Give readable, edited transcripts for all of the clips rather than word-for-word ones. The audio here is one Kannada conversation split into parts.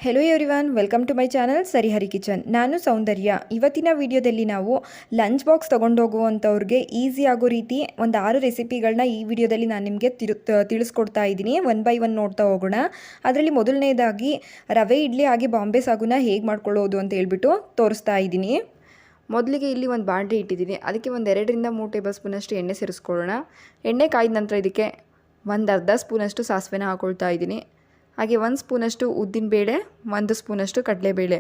Hello everyone, welcome to my channel Sarihari kitchen. ನಾನು ಸೌಂದರ್ಯ. ಇವತ್ತಿನ ವಿಡಿಯೋದಲ್ಲಿ ನಾವು ಲಂಚ್ ಬಾಕ್ಸ್ ತೊಗೊಂಡೋಗುವಂಥವ್ರಿಗೆ ಈಸಿ ಆಗೋ ರೀತಿ ಒಂದು 6 ರೆಸಿಪಿಗಳನ್ನ ಈ ವಿಡಿಯೋದಲ್ಲಿ ನಾನು ನಿಮಗೆ ತಿಳಿಸ್ಕೊಡ್ತಾ ಇದ್ದೀನಿ. ಒನ್ ಬೈ ಒನ್ ನೋಡ್ತಾ ಹೋಗೋಣ. ಅದರಲ್ಲಿ ಮೊದಲನೇದಾಗಿ ರವೆ ಇಡ್ಲಿ ಹಾಗೆ ಬಾಂಬೆ ಸಾಗುನ ಹೇಗೆ ಮಾಡ್ಕೊಳ್ಳೋದು ಅಂತ ಹೇಳ್ಬಿಟ್ಟು ತೋರಿಸ್ತಾ ಇದ್ದೀನಿ. ಮೊದಲಿಗೆ ಇಲ್ಲಿ ಒಂದು ಬಾಣಲೆ ಇಟ್ಟಿದ್ದೀನಿ. ಅದಕ್ಕೆ ಒಂದು 2ರಿಂದ 3 ಟೇಬಲ್ ಸ್ಪೂನಷ್ಟು ಎಣ್ಣೆ ಸೇರಿಸ್ಕೊಳ್ಳೋಣ. ಎಣ್ಣೆ ಕಾಯ್ದ ನಂತರ ಇದಕ್ಕೆ ಒಂದು ಅರ್ಧ ಸ್ಪೂನಷ್ಟು ಸಾಸಿವೆನ ಹಾಕ್ಕೊಳ್ತಾ ಇದ್ದೀನಿ. ಹಾಗೆ 1 ಸ್ಪೂನಷ್ಟು ಉದ್ದಿನಬೇಳೆ, 1 ಸ್ಪೂನಷ್ಟು ಕಡಲೆಬೇಳೆ,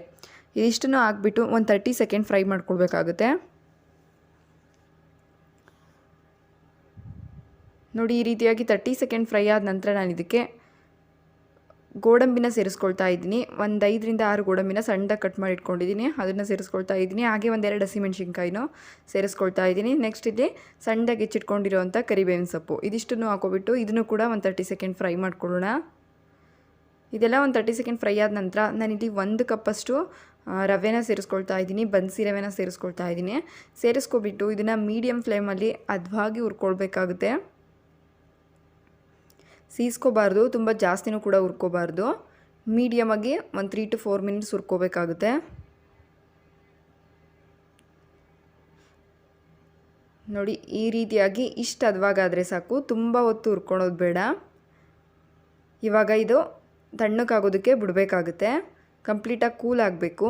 ಇದಿಷ್ಟನ್ನು ಹಾಕ್ಬಿಟ್ಟು ಒಂದು 30 ಸೆಕೆಂಡ್ ಫ್ರೈ ಮಾಡ್ಕೊಳ್ಬೇಕಾಗುತ್ತೆ. ನೋಡಿ, ಈ ರೀತಿಯಾಗಿ 30 ಸೆಕೆಂಡ್ ಫ್ರೈ ಆದ ನಂತರ ನಾನು ಇದಕ್ಕೆ ಗೋಡಂಬಿನ ಸೇರಿಸ್ಕೊಳ್ತಾ ಇದ್ದೀನಿ. ಒಂದು 5ರಿಂದ 6 ಗೋಡಂಬಿನ ಸಣ್ಣದಾಗಿ ಕಟ್ ಮಾಡಿ ಇಟ್ಕೊಂಡಿದ್ದೀನಿ, ಅದನ್ನು ಸೇರಿಸ್ಕೊಳ್ತಾ ಇದ್ದೀನಿ. ಹಾಗೆ ಒಂದು 2 ಹಸಿಮೆಣ್ಸಿನ್ಕಾಯಿನೂ ಸೇರಿಸ್ಕೊಳ್ತಾ ಇದ್ದೀನಿ. ನೆಕ್ಸ್ಟ್ ಇಲ್ಲಿ ಸಣ್ಣದಾಗಿ ಹೆಚ್ಚಿಟ್ಕೊಂಡಿರೋವಂಥ ಕರಿಬೇವಿನ ಸೊಪ್ಪು, ಇದಿಷ್ಟನ್ನು ಹಾಕೋಬಿಟ್ಟು ಇದನ್ನು ಕೂಡ ಒಂದು 30 ಸೆಕೆಂಡ್ ಫ್ರೈ ಮಾಡ್ಕೊಳ್ಳೋಣ. ಇದೆಲ್ಲ ಒಂದು 30 ಸೆಕೆಂಡ್ ಫ್ರೈ ಆದ ನಂತರ ನಾನಿಲ್ಲಿ 1 ಕಪ್ಪಷ್ಟು ರವೆನ ಸೇರಿಸ್ಕೊಳ್ತಾ ಇದ್ದೀನಿ. ಬನ್ಸಿ ರವೆನ ಸೇರಿಸ್ಕೊಳ್ತಾ ಇದ್ದೀನಿ. ಸೇರಿಸ್ಕೊಬಿಟ್ಟು ಇದನ್ನು ಮೀಡಿಯಮ್ ಫ್ಲೇಮಲ್ಲಿ ಹದವಾಗಿ ಹುರ್ಕೊಳ್ಬೇಕಾಗುತ್ತೆ. ಸೀಸ್ಕೋಬಾರ್ದು, ತುಂಬ ಜಾಸ್ತಿನೂ ಕೂಡ ಹುರ್ಕೋಬಾರ್ದು. ಮೀಡಿಯಮಾಗಿ ಒಂದು 3 to 4 ಮಿನಿಟ್ಸ್ ಹುರ್ಕೋಬೇಕಾಗುತ್ತೆ. ನೋಡಿ, ಈ ರೀತಿಯಾಗಿ ಇಷ್ಟು ಹದವಾಗಾದರೆ ಸಾಕು, ತುಂಬ ಹೊತ್ತು ಹುರ್ಕೊಳೋದು ಬೇಡ. ಇವಾಗ ಇದು ತಣ್ಣಕ್ಕಾಗೋದಕ್ಕೆ ಬಿಡಬೇಕಾಗುತ್ತೆ. ಕಂಪ್ಲೀಟಾಗಿ ಕೂಲ್ ಆಗಬೇಕು.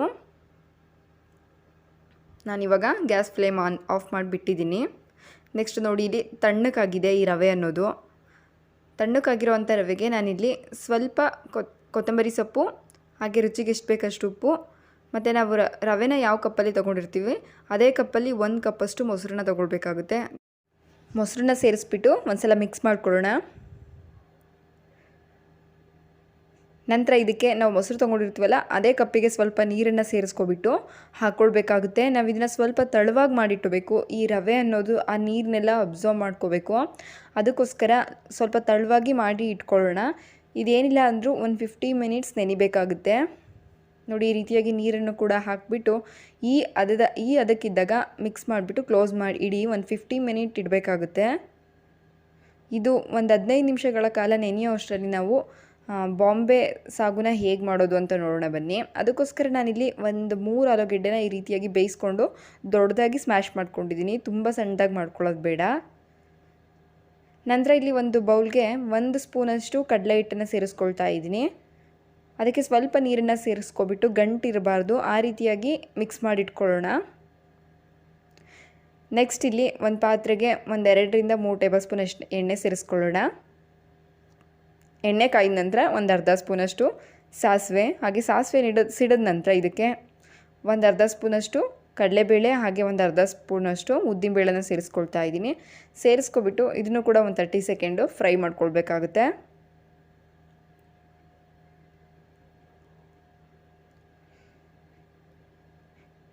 ನಾನಿವಾಗ ಗ್ಯಾಸ್ ಫ್ಲೇಮ್ ಆಫ್ ಮಾಡಿಬಿಟ್ಟಿದ್ದೀನಿ. ನೆಕ್ಸ್ಟ್ ನೋಡಿ, ಇಲ್ಲಿ ತಣ್ಣಕ್ಕಾಗಿದೆ ಈ ರವೆ ಅನ್ನೋದು. ತಣ್ಣಕ್ಕಾಗಿರೋವಂಥ ರವೆಗೆ ನಾನಿಲ್ಲಿ ಸ್ವಲ್ಪ ಕೊತ್ತಂಬರಿ ಸೊಪ್ಪು, ಹಾಗೆ ರುಚಿಗೆ ಎಷ್ಟು ಬೇಕಷ್ಟು ಉಪ್ಪು, ಮತ್ತು ನಾವು ರವೆನ ಯಾವ ಕಪ್ಪಲ್ಲಿ ತೊಗೊಂಡಿರ್ತೀವಿ ಅದೇ ಕಪ್ಪಲ್ಲಿ 1 ಕಪ್ಪಷ್ಟು ಮೊಸರನ್ನ ತೊಗೊಳ್ಬೇಕಾಗುತ್ತೆ. ಮೊಸರನ್ನ ಸೇರಿಸ್ಬಿಟ್ಟು ಒಂದು ಸಲ ಮಿಕ್ಸ್ ಮಾಡ್ಕೊಳ್ಳೋಣ. ನಂತರ ಇದಕ್ಕೆ ನಾವು ಮೊಸರು ತೊಗೊಂಡಿರ್ತೀವಲ್ಲ ಅದೇ ಕಪ್ಪಿಗೆ ಸ್ವಲ್ಪ ನೀರನ್ನು ಸೇರಿಸ್ಕೊಬಿಟ್ಟು ಹಾಕ್ಕೊಳ್ಬೇಕಾಗುತ್ತೆ. ನಾವು ಇದನ್ನು ಸ್ವಲ್ಪ ತಳವಾಗಿ ಮಾಡಿಟ್ಕೋಬೇಕು. ಈ ರವೆ ಅನ್ನೋದು ಆ ನೀರನ್ನೆಲ್ಲ ಅಬ್ಸರ್ವ್ ಮಾಡ್ಕೋಬೇಕು. ಅದಕ್ಕೋಸ್ಕರ ಸ್ವಲ್ಪ ತಳವಾಗಿ ಮಾಡಿ ಇಟ್ಕೊಳ್ಳೋಣ. ಇದೇನಿಲ್ಲ ಅಂದರೂ ಒಂದು 50 ಮಿನಿಟ್ಸ್ ನೆನಿಬೇಕಾಗುತ್ತೆ. ನೋಡಿ, ಈ ರೀತಿಯಾಗಿ ನೀರನ್ನು ಕೂಡ ಹಾಕಿಬಿಟ್ಟು ಈ ಅದಕ್ಕಿದ್ದಾಗ ಮಿಕ್ಸ್ ಮಾಡಿಬಿಟ್ಟು ಕ್ಲೋಸ್ ಮಾಡಿ ಇಡಿ. ಒಂದು 50 ಮಿನಿಟ್ ಇಡಬೇಕಾಗುತ್ತೆ. ಇದು ಒಂದು 15 ನಿಮಿಷಗಳ ಕಾಲ ನೆನೆಯೋ ಅಷ್ಟರಲ್ಲಿ ನಾವು ಬಾಂಬೆ ಸಾಗುನ ಹೇಗೆ ಮಾಡೋದು ಅಂತ ನೋಡೋಣ ಬನ್ನಿ. ಅದಕ್ಕೋಸ್ಕರ ನಾನಿಲ್ಲಿ ಒಂದು 3 ಆಲೂಗೆಡ್ಡೆನ ಈ ರೀತಿಯಾಗಿ ಬೇಯಿಸ್ಕೊಂಡು ದೊಡ್ಡದಾಗಿ ಸ್ಮ್ಯಾಶ್ ಮಾಡ್ಕೊಂಡಿದ್ದೀನಿ. ತುಂಬ ಸಣ್ಣದಾಗಿ ಮಾಡ್ಕೊಳ್ಳೋದು ಬೇಡ. ನಂತರ ಇಲ್ಲಿ ಒಂದು ಬೌಲ್ಗೆ 1 ಸ್ಪೂನಷ್ಟು ಕಡಲೆ ಹಿಟ್ಟನ್ನು ಸೇರಿಸ್ಕೊಳ್ತಾ ಇದ್ದೀನಿ. ಅದಕ್ಕೆ ಸ್ವಲ್ಪ ನೀರನ್ನು ಸೇರಿಸ್ಕೊಬಿಟ್ಟು ಗಂಟಿರಬಾರ್ದು ಆ ರೀತಿಯಾಗಿ ಮಿಕ್ಸ್ ಮಾಡಿಟ್ಕೊಳ್ಳೋಣ. ನೆಕ್ಸ್ಟ್ ಇಲ್ಲಿ ಒಂದು ಪಾತ್ರೆಗೆ ಒಂದು 2ರಿಂದ 3 ಟೇಬಲ್ ಸ್ಪೂನಷ್ಟು ಎಣ್ಣೆ ಸೇರಿಸ್ಕೊಳ್ಳೋಣ. ಎಣ್ಣೆ ಕಾಯ್ದ ನಂತರ ಒಂದು ಅರ್ಧ ಸ್ಪೂನಷ್ಟು ಸಾಸಿವೆ, ಹಾಗೆ ಸಾಸಿವೆ ಸಿಡಿದ ನಂತರ ಇದಕ್ಕೆ ಒಂದು ಅರ್ಧ ಸ್ಪೂನಷ್ಟು ಕಡಲೆಬೇಳೆ, ಹಾಗೆ ಒಂದು ಅರ್ಧ ಸ್ಪೂನಷ್ಟು ಉದ್ದಿನಬೇಳೆನ ಸೇರಿಸ್ಕೊಳ್ತಾ ಇದ್ದೀನಿ. ಸೇರಿಸ್ಕೊಬಿಟ್ಟು ಇದನ್ನು ಕೂಡ ಒಂದು 30 ಸೆಕೆಂಡು ಫ್ರೈ ಮಾಡ್ಕೊಳ್ಬೇಕಾಗುತ್ತೆ.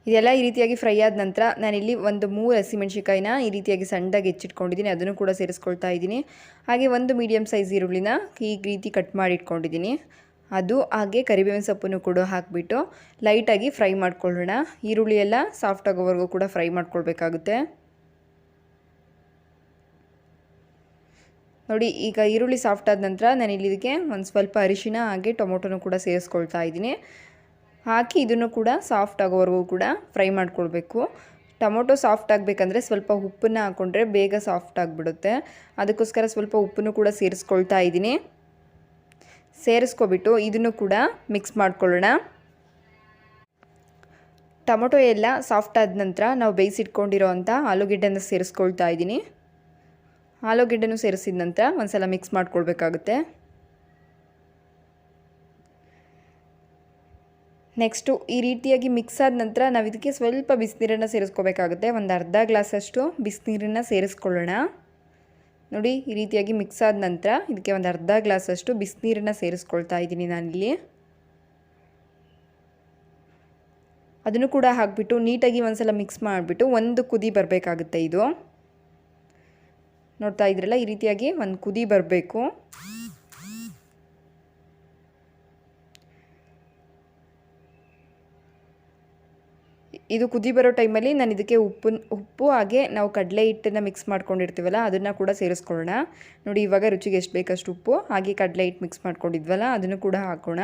ಇದೆಲ್ಲ ಈ ರೀತಿಯಾಗಿ ಫ್ರೈ ಆದ ನಂತರ ನಾನಿಲ್ಲಿ ಒಂದು 3 ಹಸಿಮೆಣ್ಸಿಕಾಯಿನ ಈ ರೀತಿಯಾಗಿ ಸಣ್ಣದಾಗಿ ಹೆಚ್ಚಿಟ್ಕೊಂಡಿದ್ದೀನಿ, ಅದನ್ನು ಕೂಡ ಸೇರಿಸ್ಕೊಳ್ತಾ ಇದ್ದೀನಿ. ಹಾಗೆ ಒಂದು ಮೀಡಿಯಮ್ ಸೈಜ್ ಈರುಳ್ಳಿನ ಈ ರೀತಿ ಕಟ್ ಮಾಡಿ ಇಟ್ಕೊಂಡಿದ್ದೀನಿ, ಅದು ಹಾಗೆ ಕರಿಬೇವಿನ ಸೊಪ್ಪನ್ನು ಕೂಡ ಹಾಕಿಬಿಟ್ಟು ಲೈಟಾಗಿ ಫ್ರೈ ಮಾಡ್ಕೊಳ್ಳೋಣ. ಈರುಳ್ಳಿ ಎಲ್ಲ ಸಾಫ್ಟ್ ಆಗೋವರೆಗೂ ಕೂಡ ಫ್ರೈ ಮಾಡ್ಕೊಳ್ಬೇಕಾಗುತ್ತೆ. ನೋಡಿ, ಈಗ ಈರುಳ್ಳಿ ಸಾಫ್ಟ್ ಆದ ನಂತರ ನಾನಿಲ್ಲಿ ಇದಕ್ಕೆ ಒಂದು ಸ್ವಲ್ಪ ಅರಿಶಿನ ಹಾಗೆ ಟೊಮೊಟೊನೂ ಕೂಡ ಸೇರಿಸ್ಕೊಳ್ತಾ ಇದ್ದೀನಿ. ಹಾಕಿ ಇದನ್ನು ಕೂಡ ಸಾಫ್ಟ್ ಆಗೋವರೆಗೂ ಕೂಡ ಫ್ರೈ ಮಾಡ್ಕೊಳ್ಬೇಕು. ಟೊಮೊಟೊ ಸಾಫ್ಟ್ ಆಗಬೇಕಂದ್ರೆ ಸ್ವಲ್ಪ ಉಪ್ಪನ್ನು ಹಾಕ್ಕೊಂಡ್ರೆ ಬೇಗ ಸಾಫ್ಟ್ ಆಗಿಬಿಡುತ್ತೆ. ಅದಕ್ಕೋಸ್ಕರ ಸ್ವಲ್ಪ ಉಪ್ಪನ್ನು ಕೂಡ ಸೇರಿಸ್ಕೊಳ್ತಾ ಇದ್ದೀನಿ. ಸೇರಿಸ್ಕೊಬಿಟ್ಟು ಇದನ್ನು ಕೂಡ ಮಿಕ್ಸ್ ಮಾಡ್ಕೊಳ್ಳೋಣ. ಟೊಮೊಟೊ ಎಲ್ಲ ಸಾಫ್ಟ್ ಆದ ನಂತರ ನಾವು ಬೇಯಿಸಿಟ್ಕೊಂಡಿರೋ ಅಂಥ ಆಲೂಗೆಡ್ಡೆನ ಸೇರಿಸ್ಕೊಳ್ತಾ ಇದ್ದೀನಿ. ಆಲೂಗೆಡ್ಡೆನೂ ಸೇರಿಸಿದ ನಂತರ ಒಂದು ಸಲ ಮಿಕ್ಸ್ ಮಾಡ್ಕೊಳ್ಬೇಕಾಗುತ್ತೆ. ನೆಕ್ಸ್ಟು ಈ ರೀತಿಯಾಗಿ ಮಿಕ್ಸ್ ಆದ ನಂತರ ನಾವು ಇದಕ್ಕೆ ಸ್ವಲ್ಪ ಬಿಸಿನೀರನ್ನು ಸೇರಿಸ್ಕೋಬೇಕಾಗುತ್ತೆ. ಒಂದು ಅರ್ಧ ಗ್ಲಾಸಷ್ಟು ಬಿಸಿನೀರನ್ನು ಸೇರಿಸ್ಕೊಳ್ಳೋಣ. ನೋಡಿ, ಈ ರೀತಿಯಾಗಿ ಮಿಕ್ಸ್ ಆದ ನಂತರ ಇದಕ್ಕೆ ಒಂದು ಅರ್ಧ ಗ್ಲಾಸಷ್ಟು ಬಿಸಿನೀರನ್ನು ಸೇರಿಸ್ಕೊಳ್ತಾ ಇದ್ದೀನಿ ನಾನಿಲ್ಲಿ. ಅದನ್ನು ಕೂಡ ಹಾಕಿಬಿಟ್ಟು ನೀಟಾಗಿ ಒಂದು ಸಲ ಮಿಕ್ಸ್ ಮಾಡಿಬಿಟ್ಟು ಒಂದು ಕುದಿ ಬರಬೇಕಾಗುತ್ತೆ. ಇದು ನೋಡ್ತಾ ಇದ್ರಲ್ಲ, ಈ ರೀತಿಯಾಗಿ ಒಂದು ಕುದಿ ಬರಬೇಕು. ಇದು ಕುದಿ ಬರೋ ಟೈಮಲ್ಲಿ ನಾನು ಇದಕ್ಕೆ ಉಪ್ಪು ಹಾಗೆ ನಾವು ಕಡಲೆ ಹಿಟ್ಟನ್ನು ಮಿಕ್ಸ್ ಮಾಡ್ಕೊಂಡಿರ್ತೀವಲ್ಲ ಅದನ್ನು ಕೂಡ ಸೇರಿಸ್ಕೊಳ್ಳೋಣ. ನೋಡಿ ಇವಾಗ ರುಚಿಗೆ ಎಷ್ಟು ಬೇಕಷ್ಟು ಉಪ್ಪು ಹಾಗೆ ಕಡಲೆ ಹಿಟ್ಟು ಮಿಕ್ಸ್ ಮಾಡ್ಕೊಂಡಿದ್ವಲ್ಲ ಅದನ್ನು ಕೂಡ ಹಾಕೋಣ.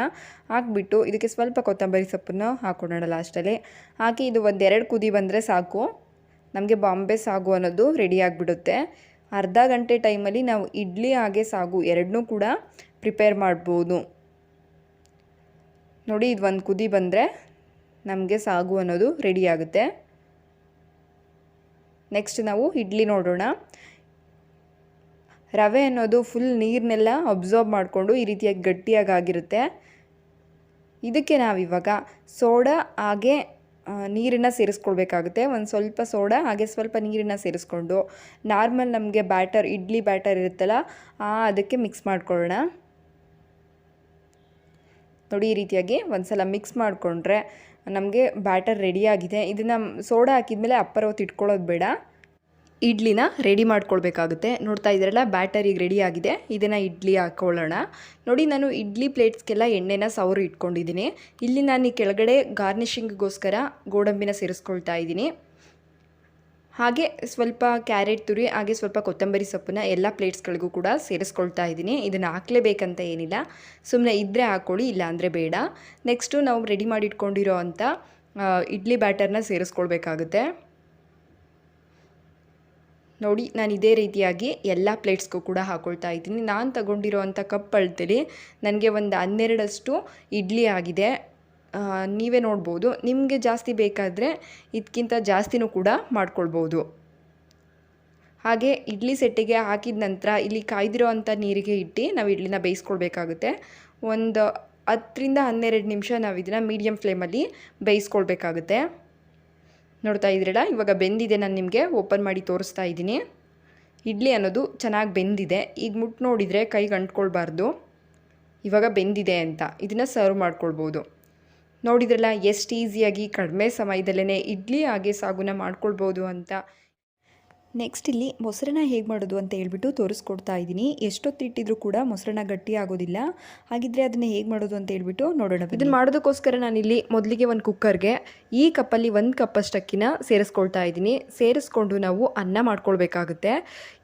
ಹಾಕ್ಬಿಟ್ಟು ಇದಕ್ಕೆ ಸ್ವಲ್ಪ ಕೊತ್ತಂಬರಿ ಸೊಪ್ಪನ್ನು ಹಾಕೋಣ ಲಾಸ್ಟಲ್ಲಿ. ಹಾಕಿ ಇದು ಒಂದೆರಡು ಕುದಿ ಬಂದರೆ ಸಾಕು, ನಮಗೆ ಬಾಂಬೆ ಸಾಗು ಅನ್ನೋದು ರೆಡಿ ಆಗಿಬಿಡುತ್ತೆ. ಅರ್ಧ ಗಂಟೆ ಟೈಮಲ್ಲಿ ನಾವು ಇಡ್ಲಿ ಹಾಗೆ ಸಾಗು ಎರಡನ್ನೂ ಕೂಡ ಪ್ರಿಪೇರ್ ಮಾಡ್ಬೋದು. ನೋಡಿ ಇದು ಒಂದು ಕುದಿ ಬಂದರೆ ನಮಗೆ ಸಾಗು ಅನ್ನೋದು ರೆಡಿ ಆಗುತ್ತೆ. ನೆಕ್ಸ್ಟ್ ನಾವು ಇಡ್ಲಿ ನೋಡೋಣ. ರವೆ ಅನ್ನೋದು ಫುಲ್ ನೀರನ್ನೆಲ್ಲ ಅಬ್ಸಾರ್ಬ್ ಮಾಡಿಕೊಂಡು ಈ ರೀತಿಯಾಗಿ ಗಟ್ಟಿಯಾಗಿ ಆಗಿರುತ್ತೆ. ಇದಕ್ಕೆ ನಾವಿವಾಗ ಸೋಡಾ ಹಾಗೆ ನೀರನ್ನು ಸೇರಿಸ್ಕೊಳ್ಬೇಕಾಗುತ್ತೆ. ಒಂದು ಸ್ವಲ್ಪ ಸೋಡಾ ಹಾಗೆ ಸ್ವಲ್ಪ ನೀರನ್ನು ಸೇರಿಸ್ಕೊಂಡು ನಾರ್ಮಲ್ ನಮಗೆ ಬ್ಯಾಟರ್ ಇಡ್ಲಿ ಬ್ಯಾಟರ್ ಇರುತ್ತಲ್ಲ ಅದಕ್ಕೆ ಮಿಕ್ಸ್ ಮಾಡ್ಕೊಳ್ಳೋಣ. ನೋಡಿ ಈ ರೀತಿಯಾಗಿ ಒಂದು ಸಲ ಮಿಕ್ಸ್ ಮಾಡಿಕೊಂಡ್ರೆ ನಮಗೆ ಬ್ಯಾಟರ್ ರೆಡಿಯಾಗಿದೆ. ಇದನ್ನು ಸೋಡಾ ಹಾಕಿದ್ಮೇಲೆ ಅಪ್ಪರ ಹೊತ್ತು ಇಟ್ಕೊಳ್ಳೋದು ಬೇಡ, ಇಡ್ಲಿನ ರೆಡಿ ಮಾಡ್ಕೊಳ್ಬೇಕಾಗುತ್ತೆ. ನೋಡ್ತಾ ಇದ್ದೀರಲ್ಲ ಬ್ಯಾಟರ್ ಈಗ ರೆಡಿ ಆಗಿದೆ. ಇದನ್ನು ಇಡ್ಲಿ ಹಾಕ್ಕೊಳ್ಳೋಣ. ನೋಡಿ ನಾನು ಇಡ್ಲಿ ಪ್ಲೇಟ್ಸ್ಗೆಲ್ಲ ಎಣ್ಣೆನ ಸವರಿ ಇಟ್ಕೊಂಡಿದ್ದೀನಿ. ಇಲ್ಲಿ ನಾನು ಈ ಕೆಳಗಡೆ ಗಾರ್ನಿಷಿಂಗ್ಗೋಸ್ಕರ ಗೋಡಂಬಿನ ಸೇರಿಸ್ಕೊಳ್ತಾ ಇದ್ದೀನಿ. ಹಾಗೆ ಸ್ವಲ್ಪ ಕ್ಯಾರೆಟ್ ತುರಿ ಹಾಗೆ ಸ್ವಲ್ಪ ಕೊತ್ತಂಬರಿ ಸೊಪ್ಪನ್ನ ಎಲ್ಲ ಪ್ಲೇಟ್ಸ್ಗಳಿಗೂ ಕೂಡ ಸೇರಿಸ್ಕೊಳ್ತಾ ಇದ್ದೀನಿ. ಇದನ್ನು ಹಾಕಲೇಬೇಕಂತ ಏನಿಲ್ಲ, ಸುಮ್ಮನೆ ಇದ್ದರೆ ಹಾಕ್ಕೊಳ್ಳಿ, ಇಲ್ಲ ಅಂದರೆ ಬೇಡ. ನೆಕ್ಸ್ಟು ನಾವು ರೆಡಿ ಮಾಡಿ ಇಟ್ಕೊಂಡಿರೋ ಅಂಥ ಇಡ್ಲಿ ಬ್ಯಾಟರ್ನ ಸೇರಿಸ್ಕೊಳ್ಬೇಕಾಗುತ್ತೆ. ನೋಡಿ ನಾನು ಇದೇ ರೀತಿಯಾಗಿ ಎಲ್ಲ ಪ್ಲೇಟ್ಸ್ಗೂ ಕೂಡ ಹಾಕ್ಕೊಳ್ತಾ ಇದ್ದೀನಿ. ನಾನು ತಗೊಂಡಿರೋ ಅಂಥ ಕಪ್ ಅಳತೆಲಿ ನನಗೆ ಒಂದು 12 ಇಡ್ಲಿ ಆಗಿದೆ. ನೀವೇ ನೋಡ್ಬೋದು. ನಿಮಗೆ ಜಾಸ್ತಿ ಬೇಕಾದರೆ ಇದಕ್ಕಿಂತ ಜಾಸ್ತಿನೂ ಕೂಡ ಮಾಡ್ಕೊಳ್ಬೋದು. ಹಾಗೆ ಇಡ್ಲಿ ಸೆಟ್ಟಿಗೆ ಹಾಕಿದ ನಂತರ ಇಲ್ಲಿ ಕಾಯ್ದಿರೋ ಅಂಥ ನೀರಿಗೆ ಇಟ್ಟು ನಾವು ಇಡ್ಲಿನ ಬೇಯಿಸ್ಕೊಳ್ಬೇಕಾಗುತ್ತೆ. ಒಂದು 10ರಿಂದ 12 ನಿಮಿಷ ನಾವು ಇದನ್ನು ಮೀಡಿಯಮ್ ಫ್ಲೇಮಲ್ಲಿ ಬೇಯಿಸ್ಕೊಳ್ಬೇಕಾಗುತ್ತೆ. ನೋಡ್ತಾ ಇದ್ದೀರಲ್ಲ ಇವಾಗ ಬೆಂದಿದೆ. ನಾನು ನಿಮಗೆ ಓಪನ್ ಮಾಡಿ ತೋರಿಸ್ತಾ ಇದ್ದೀನಿ. ಇಡ್ಲಿ ಅನ್ನೋದು ಚೆನ್ನಾಗಿ ಬೆಂದಿದೆ. ಈಗ ಮುಟ್ಟು ನೋಡಿದರೆ ಕೈಗೆ ಅಂಟ್ಕೊಳ್ಬಾರ್ದು. ಇವಾಗ ಬೆಂದಿದೆ ಅಂತ ಇದನ್ನು ಸರ್ವ್ ಮಾಡ್ಕೊಳ್ಬೋದು. ನೋಡಿದ್ರಲ್ಲ ಎಷ್ಟು ಈಸಿಯಾಗಿ ಕಡಿಮೆ ಸಮಯದಲ್ಲೇ ಇಡ್ಲಿ ಹಾಗೆ ಸಾಗುನ ಮಾಡ್ಕೊಳ್ಬೋದು ಅಂತ. ನೆಕ್ಸ್ಟ್ ಇಲ್ಲಿ ಮೊಸರನ್ನ ಹೇಗೆ ಮಾಡೋದು ಅಂತ ಹೇಳ್ಬಿಟ್ಟು ತೋರಿಸ್ಕೊಡ್ತಾ ಇದ್ದೀನಿ. ಎಷ್ಟೊತ್ತಿಟ್ಟಿದ್ರೂ ಕೂಡ ಮೊಸರನ್ನ ಗಟ್ಟಿ ಆಗೋದಿಲ್ಲ. ಹಾಗಿದ್ರೆ ಅದನ್ನು ಹೇಗೆ ಮಾಡೋದು ಅಂತ ಹೇಳ್ಬಿಟ್ಟು ನೋಡೋಣ. ಇದನ್ನು ಮಾಡೋದಕ್ಕೋಸ್ಕರ ನಾನಿಲ್ಲಿ ಮೊದಲಿಗೆ ಒಂದು ಕುಕ್ಕರ್ಗೆ ಈ ಕಪ್ಪಲ್ಲಿ 1 ಕಪ್ ಅಕ್ಕಿನ ಸೇರಿಸ್ಕೊಳ್ತಾ ಇದ್ದೀನಿ. ಸೇರಿಸ್ಕೊಂಡು ನಾವು ಅನ್ನ ಮಾಡ್ಕೊಳ್ಬೇಕಾಗುತ್ತೆ.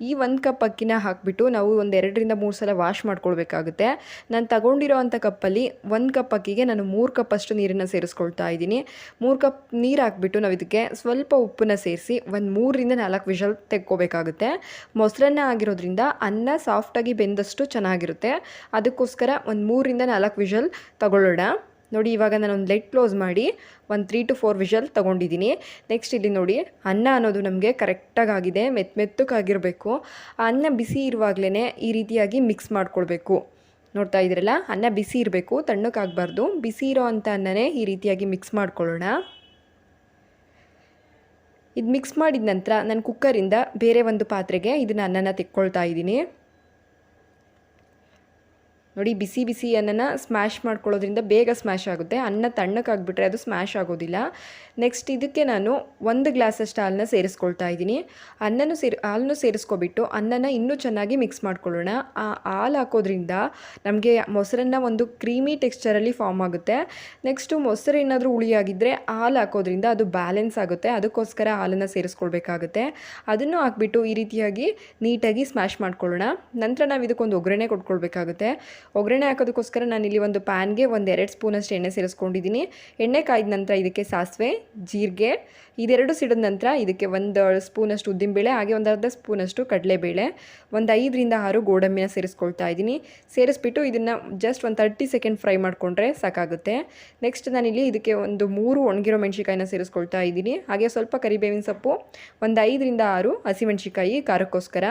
ಈ 1 ಕಪ್ ಅಕ್ಕಿನ ಹಾಕಿಬಿಟ್ಟು ನಾವು ಒಂದು 2ರಿಂದ 3 ಸಲ ವಾಶ್ ಮಾಡ್ಕೊಳ್ಬೇಕಾಗುತ್ತೆ. ನಾನು ತಗೊಂಡಿರೋ ಅಂಥ ಕಪ್ಪಲ್ಲಿ 1 ಕಪ್ ಅಕ್ಕಿಗೆ ನಾನು 3 ಕಪ್ ಅಷ್ಟು ನೀರನ್ನು ಸೇರಿಸ್ಕೊಳ್ತಾ ಇದ್ದೀನಿ. 3 ಕಪ್ ನೀರು ಹಾಕ್ಬಿಟ್ಟು ನಾವು ಇದಕ್ಕೆ ಸ್ವಲ್ಪ ಉಪ್ಪನ್ನು ಸೇರಿಸಿ ಒಂದು 3ರಿಂದ 4 ವಿಷಲ್ ತೆಕ್ಕೋಬೇಕಾಗುತ್ತೆ. ಮೊಸರನ್ನ ಆಗಿರೋದ್ರಿಂದ ಅನ್ನ ಸಾಫ್ಟಾಗಿ ಬೆಂದಷ್ಟು ಚೆನ್ನಾಗಿರುತ್ತೆ. ಅದಕ್ಕೋಸ್ಕರ ಒಂದು 3ರಿಂದ 4 ವಿಷಲ್ ತಗೊಳ್ಳೋಣ. ನೋಡಿ ಇವಾಗ ನಾನು ಒಂದು ಲೆಡ್ ಕ್ಲೋಸ್ ಮಾಡಿ ಒಂದು 3 to 4 ವಿಷಲ್ ತೊಗೊಂಡಿದ್ದೀನಿ. ನೆಕ್ಸ್ಟ್ ಇಲ್ಲಿ ನೋಡಿ ಅನ್ನ ಅನ್ನೋದು ನಮಗೆ ಕರೆಕ್ಟಾಗಿ ಆಗಿದೆ, ಮೆತ್ತಗಾಗಿರಬೇಕು. ಆ ಅನ್ನ ಬಿಸಿ ಇರುವಾಗಲೇ ಈ ರೀತಿಯಾಗಿ ಮಿಕ್ಸ್ ಮಾಡ್ಕೊಳ್ಬೇಕು. ನೋಡ್ತಾ ಇದ್ದೀರಲ್ಲ ಅನ್ನ ಬಿಸಿ ಇರಬೇಕು, ತಣ್ಣಕ್ಕಾಗಬಾರ್ದು. ಬಿಸಿ ಇರೋ ಅಂಥ ಅನ್ನನೇ ಈ ರೀತಿಯಾಗಿ ಮಿಕ್ಸ್ ಮಾಡ್ಕೊಳ್ಳೋಣ. ಇದು ಮಿಕ್ಸ್ ಮಾಡಿದ ನಂತರ ನಾನು ಕುಕ್ಕರಿಂದ ಬೇರೆ ಒಂದು ಪಾತ್ರೆಗೆ ಇದನ್ನು ಅನ್ನನ ತೆಕ್ಕೊಳ್ತಾ ಇದ್ದೀನಿ. ನೋಡಿ ಬಿಸಿ ಬಿಸಿ ಅನ್ನನ ಸ್ಮ್ಯಾಶ್ ಮಾಡ್ಕೊಳ್ಳೋದ್ರಿಂದ ಬೇಗ ಸ್ಮ್ಯಾಶ್ ಆಗುತ್ತೆ. ಅನ್ನ ತಣ್ಣಕ್ಕಾಗ್ಬಿಟ್ರೆ ಅದು ಸ್ಮ್ಯಾಶ್ ಆಗೋದಿಲ್ಲ. ನೆಕ್ಸ್ಟ್ ಇದಕ್ಕೆ ನಾನು 1 ಗ್ಲಾಸಷ್ಟು ಹಾಲನ್ನ ಸೇರಿಸ್ಕೊಳ್ತಾ ಇದ್ದೀನಿ. ಹಾಲನ್ನು ಸೇರಿಸ್ಕೊಬಿಟ್ಟು ಅನ್ನನ ಇನ್ನೂ ಚೆನ್ನಾಗಿ ಮಿಕ್ಸ್ ಮಾಡ್ಕೊಳ್ಳೋಣ. ಆ ಹಾಲು ಹಾಕೋದ್ರಿಂದ ನಮಗೆ ಮೊಸರನ್ನ ಒಂದು ಕ್ರೀಮಿ ಟೆಕ್ಸ್ಚರಲ್ಲಿ ಫಾರ್ಮ್ ಆಗುತ್ತೆ. ನೆಕ್ಸ್ಟು ಮೊಸರು ಏನಾದರೂ ಹುಳಿಯಾಗಿದ್ದರೆ ಹಾಲು ಹಾಕೋದ್ರಿಂದ ಅದು ಬ್ಯಾಲೆನ್ಸ್ ಆಗುತ್ತೆ. ಅದಕ್ಕೋಸ್ಕರ ಹಾಲನ್ನು ಸೇರಿಸ್ಕೊಳ್ಬೇಕಾಗುತ್ತೆ. ಅದನ್ನು ಹಾಕ್ಬಿಟ್ಟು ಈ ರೀತಿಯಾಗಿ ನೀಟಾಗಿ ಸ್ಮ್ಯಾಶ್ ಮಾಡ್ಕೊಳ್ಳೋಣ. ನಂತರ ನಾವು ಇದಕ್ಕೊಂದು ಒಗ್ಗರಣೆ ಕೊಟ್ಕೊಳ್ಬೇಕಾಗುತ್ತೆ. ಒಗ್ಗರಣೆ ಹಾಕೋದಕ್ಕೋಸ್ಕರ ನಾನಿಲ್ಲಿ ಒಂದು ಪ್ಯಾನ್ಗೆ 1-2 ಸ್ಪೂನಷ್ಟು ಎಣ್ಣೆ ಸೇರಿಸ್ಕೊಂಡಿದ್ದೀನಿ. ಎಣ್ಣೆ ಕಾಯ್ದ ನಂತರ ಇದಕ್ಕೆ ಸಾಸಿವೆ, ಜೀರಿಗೆ ಇದೆರಡು ಸಿಡಿದ ನಂತರ ಇದಕ್ಕೆ 1 ಸ್ಪೂನಷ್ಟು ಉದ್ದಿನಬೇಳೆ ಹಾಗೆ 1/2 ಸ್ಪೂನಷ್ಟು ಕಡಲೆಬೇಳೆ, ಒಂದು 5ರಿಂದ 6 ಗೋಡಂಬಿನ ಸೇರಿಸ್ಕೊಳ್ತಾ ಇದ್ದೀನಿ. ಸೇರಿಸ್ಬಿಟ್ಟು ಇದನ್ನು ಜಸ್ಟ್ ಒಂದು 30 ಸೆಕೆಂಡ್ ಫ್ರೈ ಮಾಡಿಕೊಂಡ್ರೆ ಸಾಕಾಗುತ್ತೆ. ನೆಕ್ಸ್ಟ್ ನಾನಿಲ್ಲಿ ಇದಕ್ಕೆ ಒಂದು 3 ಒಣಗಿರೋ ಮೆಣಸಿಕಾಯಿನ ಸೇರಿಸ್ಕೊಳ್ತಾ ಇದ್ದೀನಿ. ಹಾಗೆ ಸ್ವಲ್ಪ ಕರಿಬೇವಿನ ಸೊಪ್ಪು, ಒಂದು 5ರಿಂದ 6 ಹಸಿಮೆಣಸಿಕಾಯಿ ಖಾರಕ್ಕೋಸ್ಕರ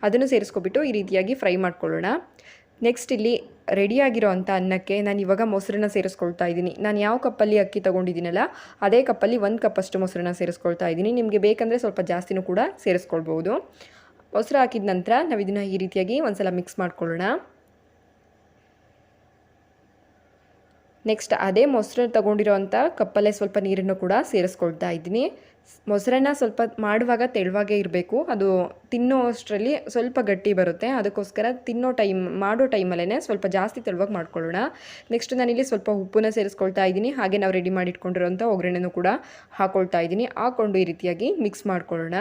ಅದನ್ನು ಸೇರಿಸ್ಕೊಬಿಟ್ಟು ಈ ರೀತಿಯಾಗಿ ಫ್ರೈ ಮಾಡ್ಕೊಳ್ಳೋಣ. ನೆಕ್ಸ್ಟ್ ಇಲ್ಲಿ ರೆಡಿಯಾಗಿರೋ ಅಂಥ ಅನ್ನಕ್ಕೆ ನಾನು ಇವಾಗ ಮೊಸರನ್ನ ಸೇರಿಸ್ಕೊಳ್ತಾ ಇದ್ದೀನಿ. ನಾನು ಯಾವ ಕಪ್ಪಲ್ಲಿ ಅಕ್ಕಿ ತೊಗೊಂಡಿದ್ದೀನಲ್ಲ ಅದೇ ಕಪ್ಪಲ್ಲಿ 1 ಕಪ್ಪಷ್ಟು ಮೊಸರನ್ನ ಸೇರಿಸ್ಕೊಳ್ತಾ ಇದ್ದೀನಿ. ನಿಮಗೆ ಬೇಕಂದರೆ ಸ್ವಲ್ಪ ಜಾಸ್ತಿನೂ ಕೂಡ ಸೇರಿಸ್ಕೊಳ್ಬೋದು. ಮೊಸರು ಹಾಕಿದ ನಂತರ ನಾವು ಇದನ್ನು ಈ ರೀತಿಯಾಗಿ ಒಂದು ಸಲ ಮಿಕ್ಸ್ ಮಾಡ್ಕೊಳ್ಳೋಣ. ನೆಕ್ಸ್ಟ್ ಅದೇ ಮೊಸರು ತೊಗೊಂಡಿರೋ ಅಂಥ ಕಪ್ಪಲ್ಲೇ ಸ್ವಲ್ಪ ನೀರನ್ನು ಕೂಡ ಸೇರಿಸ್ಕೊಳ್ತಾ ಇದ್ದೀನಿ. ಮೊಸರನ್ನ ಸ್ವಲ್ಪ ಮಾಡುವಾಗ ತೆಳುವಾಗೇ ಇರಬೇಕು. ಅದು ತಿನ್ನೋ ಅಷ್ಟರಲ್ಲಿ ಸ್ವಲ್ಪ ಗಟ್ಟಿ ಬರುತ್ತೆ. ಅದಕ್ಕೋಸ್ಕರ ಮಾಡೋ ಟೈಮಲ್ಲೇ ಸ್ವಲ್ಪ ಜಾಸ್ತಿ ತೆಳುವಾಗಿ ಮಾಡ್ಕೊಳ್ಳೋಣ. ನೆಕ್ಸ್ಟ್ ನಾನಿಲ್ಲಿ ಸ್ವಲ್ಪ ಉಪ್ಪನ್ನ ಸೇರಿಸ್ಕೊಳ್ತಾ ಇದ್ದೀನಿ. ಹಾಗೆ ನಾವು ರೆಡಿ ಮಾಡಿ ಇಟ್ಕೊಂಡಿರೋಂಥ ಒಗ್ಗರಣೆನೂ ಕೂಡ ಹಾಕ್ಕೊಳ್ತಾ ಇದ್ದೀನಿ. ಹಾಕ್ಕೊಂಡು ಈ ರೀತಿಯಾಗಿ ಮಿಕ್ಸ್ ಮಾಡ್ಕೊಳ್ಳೋಣ.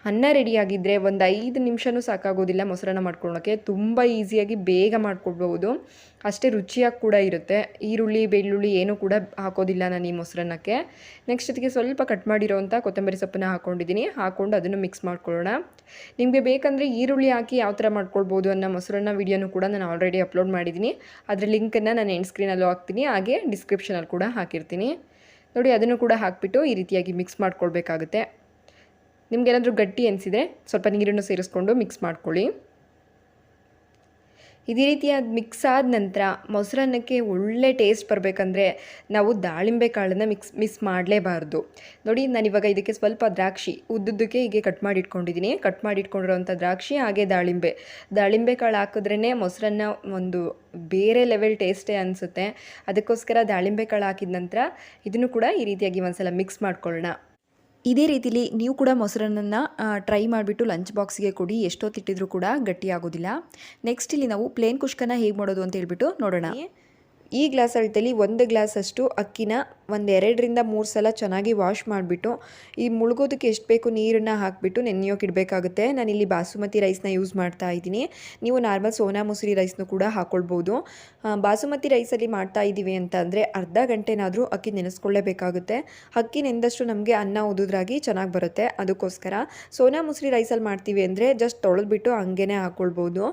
ಅನ್ನ ರೆಡಿಯಾಗಿದ್ದರೆ ಒಂದು 5 ನಿಮಿಷವೂ ಸಾಕಾಗೋದಿಲ್ಲ ಮೊಸರನ್ನ ಮಾಡ್ಕೊಳ್ಳೋಕ್ಕೆ. ತುಂಬ ಈಸಿಯಾಗಿ ಬೇಗ ಮಾಡ್ಕೊಳ್ಬೋದು. ಅಷ್ಟೇ ರುಚಿಯಾಗಿ ಕೂಡ ಇರುತ್ತೆ. ಈರುಳ್ಳಿ ಬೆಳ್ಳುಳ್ಳಿ ಏನೂ ಕೂಡ ಹಾಕೋದಿಲ್ಲ ನಾನು ಈ ಮೊಸರನ್ನಕ್ಕೆ. ನೆಕ್ಸ್ಟ್ ಇದಕ್ಕೆ ಸ್ವಲ್ಪ ಕಟ್ ಮಾಡಿರೋವಂಥ ಕೊತ್ತಂಬರಿ ಸೊಪ್ಪನ್ನ ಹಾಕ್ಕೊಂಡಿದ್ದೀನಿ. ಹಾಕ್ಕೊಂಡು ಅದನ್ನು ಮಿಕ್ಸ್ ಮಾಡ್ಕೊಳ್ಳೋಣ. ನಿಮಗೆ ಬೇಕಂದರೆ ಈರುಳ್ಳಿ ಹಾಕಿ ಯಾವ ಥರ ಮಾಡ್ಕೊಳ್ಬೋದು ಅನ್ನೋ ಮೊಸರನ್ನ ವೀಡಿಯೋನೂ ಕೂಡ ನಾನು ಆಲ್ರೆಡಿ ಅಪ್ಲೋಡ್ ಮಾಡಿದ್ದೀನಿ. ಅದರ ಲಿಂಕನ್ನು ನಾನು ಎಂಡ್ ಸ್ಕ್ರೀನಲ್ಲೂ ಹಾಕ್ತೀನಿ, ಹಾಗೆ ಡಿಸ್ಕ್ರಿಪ್ಷನಲ್ಲಿ ಕೂಡ ಹಾಕಿರ್ತೀನಿ. ನೋಡಿ, ಅದನ್ನು ಕೂಡ ಹಾಕಿಬಿಟ್ಟು ಈ ರೀತಿಯಾಗಿ ಮಿಕ್ಸ್ ಮಾಡ್ಕೊಳ್ಬೇಕಾಗುತ್ತೆ. ನಿಮಗೇನಾದರೂ ಗಟ್ಟಿ ಅನಿಸಿದರೆ ಸ್ವಲ್ಪ ನೀರನ್ನು ಸೇರಿಸ್ಕೊಂಡು ಮಿಕ್ಸ್ ಮಾಡ್ಕೊಳ್ಳಿ. ಇದೇ ರೀತಿಯಾದ ಮಿಕ್ಸ್ ಆದ ನಂತರ ಮೊಸರನ್ನಕ್ಕೆ ಒಳ್ಳೆ ಟೇಸ್ಟ್ ಬರಬೇಕಂದ್ರೆ ನಾವು ದಾಳಿಂಬೆ ಕಾಳನ್ನು ಮಿಸ್ ಮಾಡಲೇಬಾರ್ದು. ನೋಡಿ, ನಾನಿವಾಗ ಇದಕ್ಕೆ ಸ್ವಲ್ಪ ದ್ರಾಕ್ಷಿ ಉದ್ದುದ್ದಕ್ಕೆ ಹೀಗೆ ಕಟ್ ಮಾಡಿ ಇಟ್ಕೊಂಡಿದ್ದೀನಿ. ಕಟ್ ಮಾಡಿ ಇಟ್ಕೊಂಡಿರೋವಂಥ ದ್ರಾಕ್ಷಿ ಹಾಗೆ ದಾಳಿಂಬೆ ಕಾಳು ಹಾಕಿದ್ರೇ ಮೊಸರನ್ನ ಒಂದು ಬೇರೆ ಲೆವೆಲ್ ಟೇಸ್ಟೇ ಅನಿಸುತ್ತೆ. ಅದಕ್ಕೋಸ್ಕರ ದಾಳಿಂಬೆ ಕಾಳು ಹಾಕಿದ ನಂತರ ಇದನ್ನು ಕೂಡ ಈ ರೀತಿಯಾಗಿ ಒಂದ್ಸಲ ಮಿಕ್ಸ್ ಮಾಡ್ಕೊಳ್ಳೋಣ. ಇದೇ ರೀತಿಲಿ ನೀವು ಕೂಡ ಮೊಸರನ್ನ ಟ್ರೈ ಮಾಡಿಬಿಟ್ಟು ಲಂಚ್ ಬಾಕ್ಸಿಗೆ ಕೊಡಿ. ಎಷ್ಟೊತ್ತಿಟ್ಟಿದ್ರೂ ಕೂಡ ಗಟ್ಟಿ ಆಗೋದಿಲ್ಲ. ನೆಕ್ಸ್ಟ್ ಇಲ್ಲಿ ನಾವು ಪ್ಲೇನ್ ಕುಷ್ಕನ ಹೇಗೆ ಮಾಡೋದು ಅಂತ ಹೇಳ್ಬಿಟ್ಟು ನೋಡೋಣ. ಈ ಗ್ಲಾಸ್ ಅಳತೆಯಲ್ಲಿ 1 ಗ್ಲಾಸಷ್ಟು ಅಕ್ಕಿನ 2ರಿಂದ 3 ಸಲ ಚೆನ್ನಾಗಿ ವಾಶ್ ಮಾಡಿಬಿಟ್ಟು ಈ ಮುಳುಗೋದಕ್ಕೆ ಎಷ್ಟು ಬೇಕು ನೀರನ್ನು ಹಾಕಿಬಿಟ್ಟು ನೆನೆಯೋಕೆ ಇಡಬೇಕಾಗುತ್ತೆ. ನಾನಿಲ್ಲಿ ಬಾಸುಮತಿ ರೈಸ್ನ ಯೂಸ್ ಮಾಡ್ತಾ ಇದ್ದೀನಿ. ನೀವು ನಾರ್ಮಲ್ ಸೋನಾ ಮಸೂರಿ ರೈಸ್ನು ಕೂಡ ಹಾಕ್ಕೊಳ್ಬೋದು. ಬಾಸುಮತಿ ರೈಸಲ್ಲಿ ಮಾಡ್ತಾ ಇದ್ದೀವಿ ಅಂತ ಅಂದರೆ ಅರ್ಧ ಗಂಟೆನಾದರೂ ಅಕ್ಕಿ ನೆನೆಸ್ಕೊಳ್ಳೇಬೇಕಾಗುತ್ತೆ. ಅಕ್ಕಿ ನೆಂದಷ್ಟು ನಮಗೆ ಅನ್ನ ಉದುದ್ರಾಗಿ ಚೆನ್ನಾಗಿ ಬರುತ್ತೆ. ಅದಕ್ಕೋಸ್ಕರ ಸೋನಾ ಮಸೂರಿ ರೈಸಲ್ಲಿ ಮಾಡ್ತೀವಿ ಅಂದರೆ ಜಸ್ಟ್ ತೊಳೆದ್ಬಿಟ್ಟು ಹಂಗೇ ಹಾಕ್ಕೊಳ್ಬೋದು.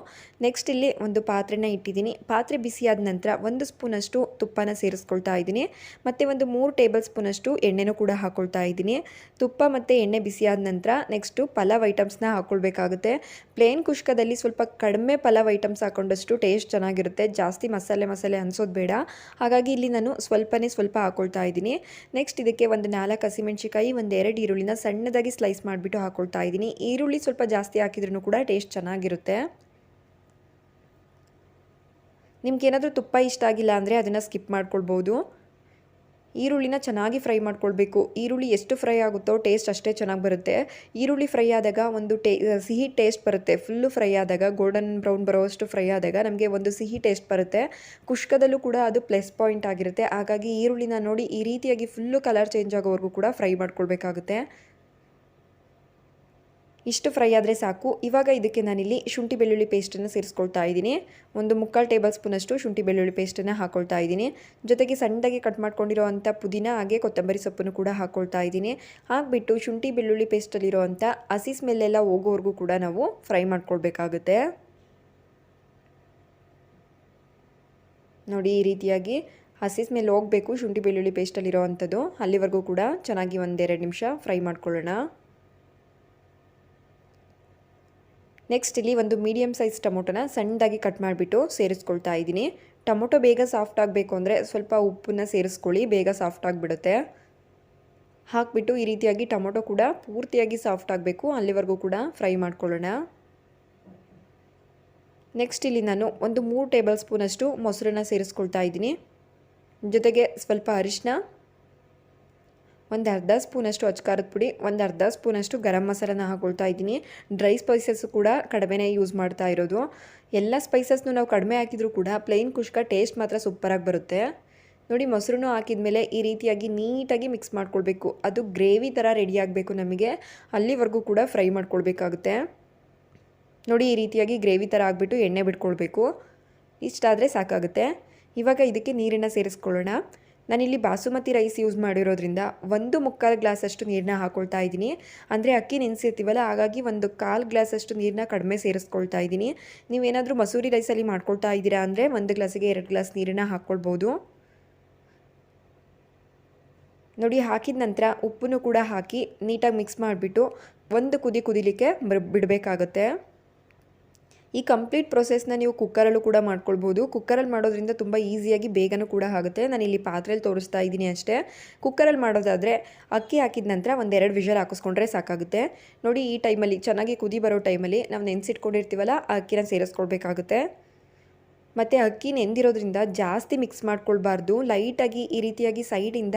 ನೆಕ್ಸ್ಟ್ ಇಲ್ಲಿ ಒಂದು ಪಾತ್ರೆನ ಇಟ್ಟಿದ್ದೀನಿ. ಪಾತ್ರೆ ಬಿಸಿಯಾದ ನಂತರ 1 ಸ್ಪೂನಷ್ಟು ತುಪ್ಪನ ಸೇರಿಸ್ಕೊಳ್ತಾ ಇದ್ದೀನಿ. ಮತ್ತು ಒಂದು 3 ಟೇಬಲ್ ಸ್ಪೂನಷ್ಟು ಎಣ್ಣೆನೂ ಕೂಡ ಹಾಕ್ಕೊಳ್ತಾ ಇದ್ದೀನಿ. ತುಪ್ಪ ಮತ್ತು ಎಣ್ಣೆ ಬಿಸಿಯಾದ ನಂತರ ನೆಕ್ಸ್ಟು ಪಲಾವ್ ಐಟಮ್ಸ್ನ ಹಾಕ್ಕೊಳ್ಬೇಕಾಗುತ್ತೆ. ಪ್ಲೇನ್ ಕುಷ್ಕದಲ್ಲಿ ಸ್ವಲ್ಪ ಕಡಿಮೆ ಪಲಾವ್ ಐಟಮ್ಸ್ ಹಾಕ್ಕೊಂಡಷ್ಟು ಟೇಸ್ಟ್ ಚೆನ್ನಾಗಿರುತ್ತೆ. ಜಾಸ್ತಿ ಮಸಾಲೆ ಅನಿಸೋದು ಬೇಡ. ಹಾಗಾಗಿ ಇಲ್ಲಿ ನಾನು ಸ್ವಲ್ಪ ಹಾಕ್ಕೊಳ್ತಾ ಇದ್ದೀನಿ. ನೆಕ್ಸ್ಟ್ ಇದಕ್ಕೆ ಒಂದು 4 ಹಸಿಮೆಣ್ಸಿಕಾಯಿ, 2 ಈರುಳ್ಳಿನ ಸಣ್ಣದಾಗಿ ಸ್ಲೈಸ್ ಮಾಡಿಬಿಟ್ಟು ಹಾಕ್ಕೊಳ್ತಾ ಇದ್ದೀನಿ. ಈರುಳ್ಳಿ ಸ್ವಲ್ಪ ಜಾಸ್ತಿ ಹಾಕಿದ್ರೂ ಕೂಡ ಟೇಸ್ಟ್ ಚೆನ್ನಾಗಿರುತ್ತೆ. ನಿಮ್ಗೇನಾದರೂ ತುಪ್ಪ ಇಷ್ಟ ಆಗಿಲ್ಲ ಅಂದರೆ ಅದನ್ನು ಸ್ಕಿಪ್ ಮಾಡ್ಕೊಳ್ಬೋದು. ಈರುಳ್ಳಿನ ಚೆನ್ನಾಗಿ ಫ್ರೈ ಮಾಡ್ಕೊಳ್ಬೇಕು. ಈರುಳ್ಳಿ ಎಷ್ಟು ಫ್ರೈ ಆಗುತ್ತೋ ಟೇಸ್ಟ್ ಅಷ್ಟೇ ಚೆನ್ನಾಗಿ ಬರುತ್ತೆ. ಈರುಳ್ಳಿ ಫ್ರೈ ಆದಾಗ ಒಂದು ಸಿಹಿ ಟೇಸ್ಟ್ ಬರುತ್ತೆ. ಫುಲ್ಲು ಫ್ರೈ ಆದಾಗ ಗೋಲ್ಡನ್ ಬ್ರೌನ್ ಬರೋವಷ್ಟು ಫ್ರೈ ಆದಾಗ ನಮಗೆ ಒಂದು ಸಿಹಿ ಟೇಸ್ಟ್ ಬರುತ್ತೆ. ಕುಷ್ಕದಲ್ಲೂ ಕೂಡ ಅದು ಪ್ಲಸ್ ಪಾಯಿಂಟ್ ಆಗಿರುತ್ತೆ. ಹಾಗಾಗಿ ಈರುಳ್ಳಿನ ನೋಡಿ ಈ ರೀತಿಯಾಗಿ ಫುಲ್ಲು ಕಲರ್ ಚೇಂಜ್ ಆಗೋವರೆಗೂ ಕೂಡ ಫ್ರೈ ಮಾಡ್ಕೊಳ್ಬೇಕಾಗುತ್ತೆ. ಇಷ್ಟು ಫ್ರೈ ಆದರೆ ಸಾಕು. ಇವಾಗ ಇದಕ್ಕೆ ನಾನಿಲ್ಲಿ ಶುಂಠಿ ಬೆಳ್ಳುಳ್ಳಿ ಪೇಸ್ಟನ್ನು ಸೇರಿಸ್ಕೊಳ್ತಾ ಇದ್ದೀನಿ. 1/4 ಟೇಬಲ್ ಸ್ಪೂನಷ್ಟು ಶುಂಠಿ ಬೆಳ್ಳುಳ್ಳಿ ಪೇಸ್ಟನ್ನು ಹಾಕ್ಕೊಳ್ತಾ ಇದ್ದೀನಿ. ಜೊತೆಗೆ ಸಣ್ಣದಾಗಿ ಕಟ್ ಮಾಡ್ಕೊಂಡಿರೋವಂಥ ಪುದೀನ ಹಾಗೆ ಕೊತ್ತಂಬರಿ ಸೊಪ್ಪನ್ನು ಕೂಡ ಹಾಕ್ಕೊಳ್ತಾ ಇದ್ದೀನಿ. ಹಾಕ್ಬಿಟ್ಟು ಶುಂಠಿ ಬೆಳ್ಳುಳ್ಳಿ ಪೇಸ್ಟಲ್ಲಿರೋವಂಥ ಹಸಿ ಸ್ಮೆಲ್ಲೆಲ್ಲ ಹೋಗೋವರೆಗೂ ಕೂಡ ನಾವು ಫ್ರೈ ಮಾಡ್ಕೊಳ್ಬೇಕಾಗುತ್ತೆ. ನೋಡಿ, ಈ ರೀತಿಯಾಗಿ ಹಸಿ ಸ್ಮೆಲ್ ಹೋಗಬೇಕು ಶುಂಠಿ ಬೆಳ್ಳುಳ್ಳಿ ಪೇಸ್ಟಲ್ಲಿರೋ ಅಂಥದ್ದು. ಅಲ್ಲಿವರೆಗೂ ಕೂಡ ಚೆನ್ನಾಗಿ 1-2 ನಿಮಿಷ ಫ್ರೈ ಮಾಡ್ಕೊಳ್ಳೋಣ. ನೆಕ್ಸ್ಟ್ ಇಲ್ಲಿ ಒಂದು ಮೀಡಿಯಮ್ ಸೈಜ್ ಟೊಮೊಟೊನ ಸಣ್ಣದಾಗಿ ಕಟ್ ಮಾಡಿಬಿಟ್ಟು ಸೇರಿಸ್ಕೊಳ್ತಾ ಇದ್ದೀನಿ. ಟೊಮೊಟೊ ಬೇಗ ಸಾಫ್ಟ್ ಆಗಬೇಕು ಅಂದರೆ ಸ್ವಲ್ಪ ಉಪ್ಪನ್ನ ಸೇರಿಸ್ಕೊಳ್ಳಿ, ಬೇಗ ಸಾಫ್ಟ್ ಆಗಿಬಿಡುತ್ತೆ. ಹಾಕಿಬಿಟ್ಟು ಈ ರೀತಿಯಾಗಿ ಟೊಮೊಟೊ ಕೂಡ ಪೂರ್ತಿಯಾಗಿ ಸಾಫ್ಟ್ ಆಗಬೇಕು, ಅಲ್ಲಿವರೆಗೂ ಕೂಡ ಫ್ರೈ ಮಾಡ್ಕೊಳ್ಳೋಣ. ನೆಕ್ಸ್ಟ್ ಇಲ್ಲಿ ನಾನು ಒಂದು 3 ಟೇಬಲ್ ಸ್ಪೂನಷ್ಟು ಮೊಸರನ್ನ ಸೇರಿಸ್ಕೊಳ್ತಾ ಇದ್ದೀನಿ. ಜೊತೆಗೆ ಸ್ವಲ್ಪ ಅರಿಶಿನ, ಒಂದು ಅರ್ಧ ಸ್ಪೂನಷ್ಟು ಅಚ್ಕಾರದ ಪುಡಿ, ಒಂದು ಅರ್ಧ ಸ್ಪೂನಷ್ಟು ಗರಂ ಮಸಾಲನ ಹಾಕ್ಕೊಳ್ತಾ ಇದ್ದೀನಿ. ಡ್ರೈ ಸ್ಪೈಸಸ್ಸು ಕೂಡ ಕಡಿಮೆನೇ ಯೂಸ್ ಮಾಡ್ತಾ ಇರೋದು. ಎಲ್ಲ ಸ್ಪೈಸಸ್ನು ನಾವು ಕಡಿಮೆ ಹಾಕಿದರೂ ಕೂಡ ಪ್ಲೇನ್ ಕುಷ್ಕ ಟೇಸ್ಟ್ ಮಾತ್ರ ಸೂಪರಾಗಿ ಬರುತ್ತೆ. ನೋಡಿ, ಮೊಸರನ್ನು ಹಾಕಿದ ಮೇಲೆ ಈ ರೀತಿಯಾಗಿ ನೀಟಾಗಿ ಮಿಕ್ಸ್ ಮಾಡ್ಕೊಳ್ಬೇಕು. ಅದು ಗ್ರೇವಿ ಥರ ರೆಡಿ ಆಗಬೇಕು ನಮಗೆ, ಅಲ್ಲಿವರೆಗೂ ಕೂಡ ಫ್ರೈ ಮಾಡ್ಕೊಳ್ಬೇಕಾಗುತ್ತೆ. ನೋಡಿ, ಈ ರೀತಿಯಾಗಿ ಗ್ರೇವಿ ಥರ ಆಗಿಬಿಟ್ಟು ಎಣ್ಣೆ ಬಿಟ್ಕೊಳ್ಬೇಕು. ಇಷ್ಟಾದರೆ ಸಾಕಾಗುತ್ತೆ. ಇವಾಗ ಇದಕ್ಕೆ ನೀರನ್ನು ಸೇರಿಸ್ಕೊಳ್ಳೋಣ. ನಾನಿಲ್ಲಿ ಬಾಸುಮತಿ ರೈಸ್ ಯೂಸ್ ಮಾಡಿರೋದ್ರಿಂದ 1/4 ಗ್ಲಾಸಷ್ಟು ನೀರನ್ನ ಹಾಕ್ಕೊಳ್ತಾ ಇದ್ದೀನಿ. ಅಂದರೆ ಅಕ್ಕಿ ನೆನೆಸಿರ್ತೀವಲ್ಲ, ಹಾಗಾಗಿ 1/4 ಗ್ಲಾಸಷ್ಟು ನೀರನ್ನ ಕಡಿಮೆ ಸೇರಿಸ್ಕೊಳ್ತಾ ಇದ್ದೀನಿ. ನೀವೇನಾದರೂ ಮಸೂರಿ ರೈಸಲ್ಲಿ ಮಾಡ್ಕೊಳ್ತಾ ಇದ್ದೀರಾ ಅಂದರೆ 1 ಗ್ಲಾಸಿಗೆ 2 ಗ್ಲಾಸ್ ನೀರನ್ನು ಹಾಕ್ಕೊಳ್ಬೋದು. ನೋಡಿ, ಹಾಕಿದ ನಂತರ ಉಪ್ಪನ್ನು ಕೂಡ ಹಾಕಿ ನೀಟಾಗಿ ಮಿಕ್ಸ್ ಮಾಡಿಬಿಟ್ಟು ಒಂದು ಕುದಿಲಿಕ್ಕೆ ಬಿಡಬೇಕಾಗುತ್ತೆ. ಈ ಕಂಪ್ಲೀಟ್ ಪ್ರೊಸೆಸ್ನ ನೀವು ಕುಕ್ಕರಲ್ಲೂ ಕೂಡ ಮಾಡ್ಕೊಳ್ಬೋದು. ಕುಕ್ಕರಲ್ಲಿ ಮಾಡೋದ್ರಿಂದ ತುಂಬ ಈಸಿಯಾಗಿ ಬೇಗನೂ ಕೂಡ ಆಗುತ್ತೆ. ನಾನಿಲ್ಲಿ ಪಾತ್ರೆಯಲ್ಲಿ ತೋರಿಸ್ತಾ ಇದ್ದೀನಿ ಅಷ್ಟೇ. ಕುಕ್ಕರಲ್ಲಿ ಮಾಡೋದಾದರೆ ಅಕ್ಕಿ ಹಾಕಿದ ನಂತರ 1-2 ವಿಷಲ್ ಹಾಕಿಸ್ಕೊಂಡ್ರೆ ಸಾಕಾಗುತ್ತೆ. ನೋಡಿ, ಈ ಟೈಮಲ್ಲಿ ಚೆನ್ನಾಗಿ ಕುದಿ ಬರೋ ಟೈಮಲ್ಲಿ ನಾವು ನೆನೆಸಿಟ್ಕೊಂಡಿರ್ತೀವಲ್ಲ, ಆ ಅಕ್ಕಿನ ಸೇರಿಸ್ಕೊಳ್ಬೇಕಾಗುತ್ತೆ. ಮತ್ತು ಅಕ್ಕಿ ನೆಂದಿರೋದ್ರಿಂದ ಜಾಸ್ತಿ ಮಿಕ್ಸ್ ಮಾಡ್ಕೊಳ್ಬಾರ್ದು. ಲೈಟಾಗಿ ಈ ರೀತಿಯಾಗಿ ಸೈಡಿಂದ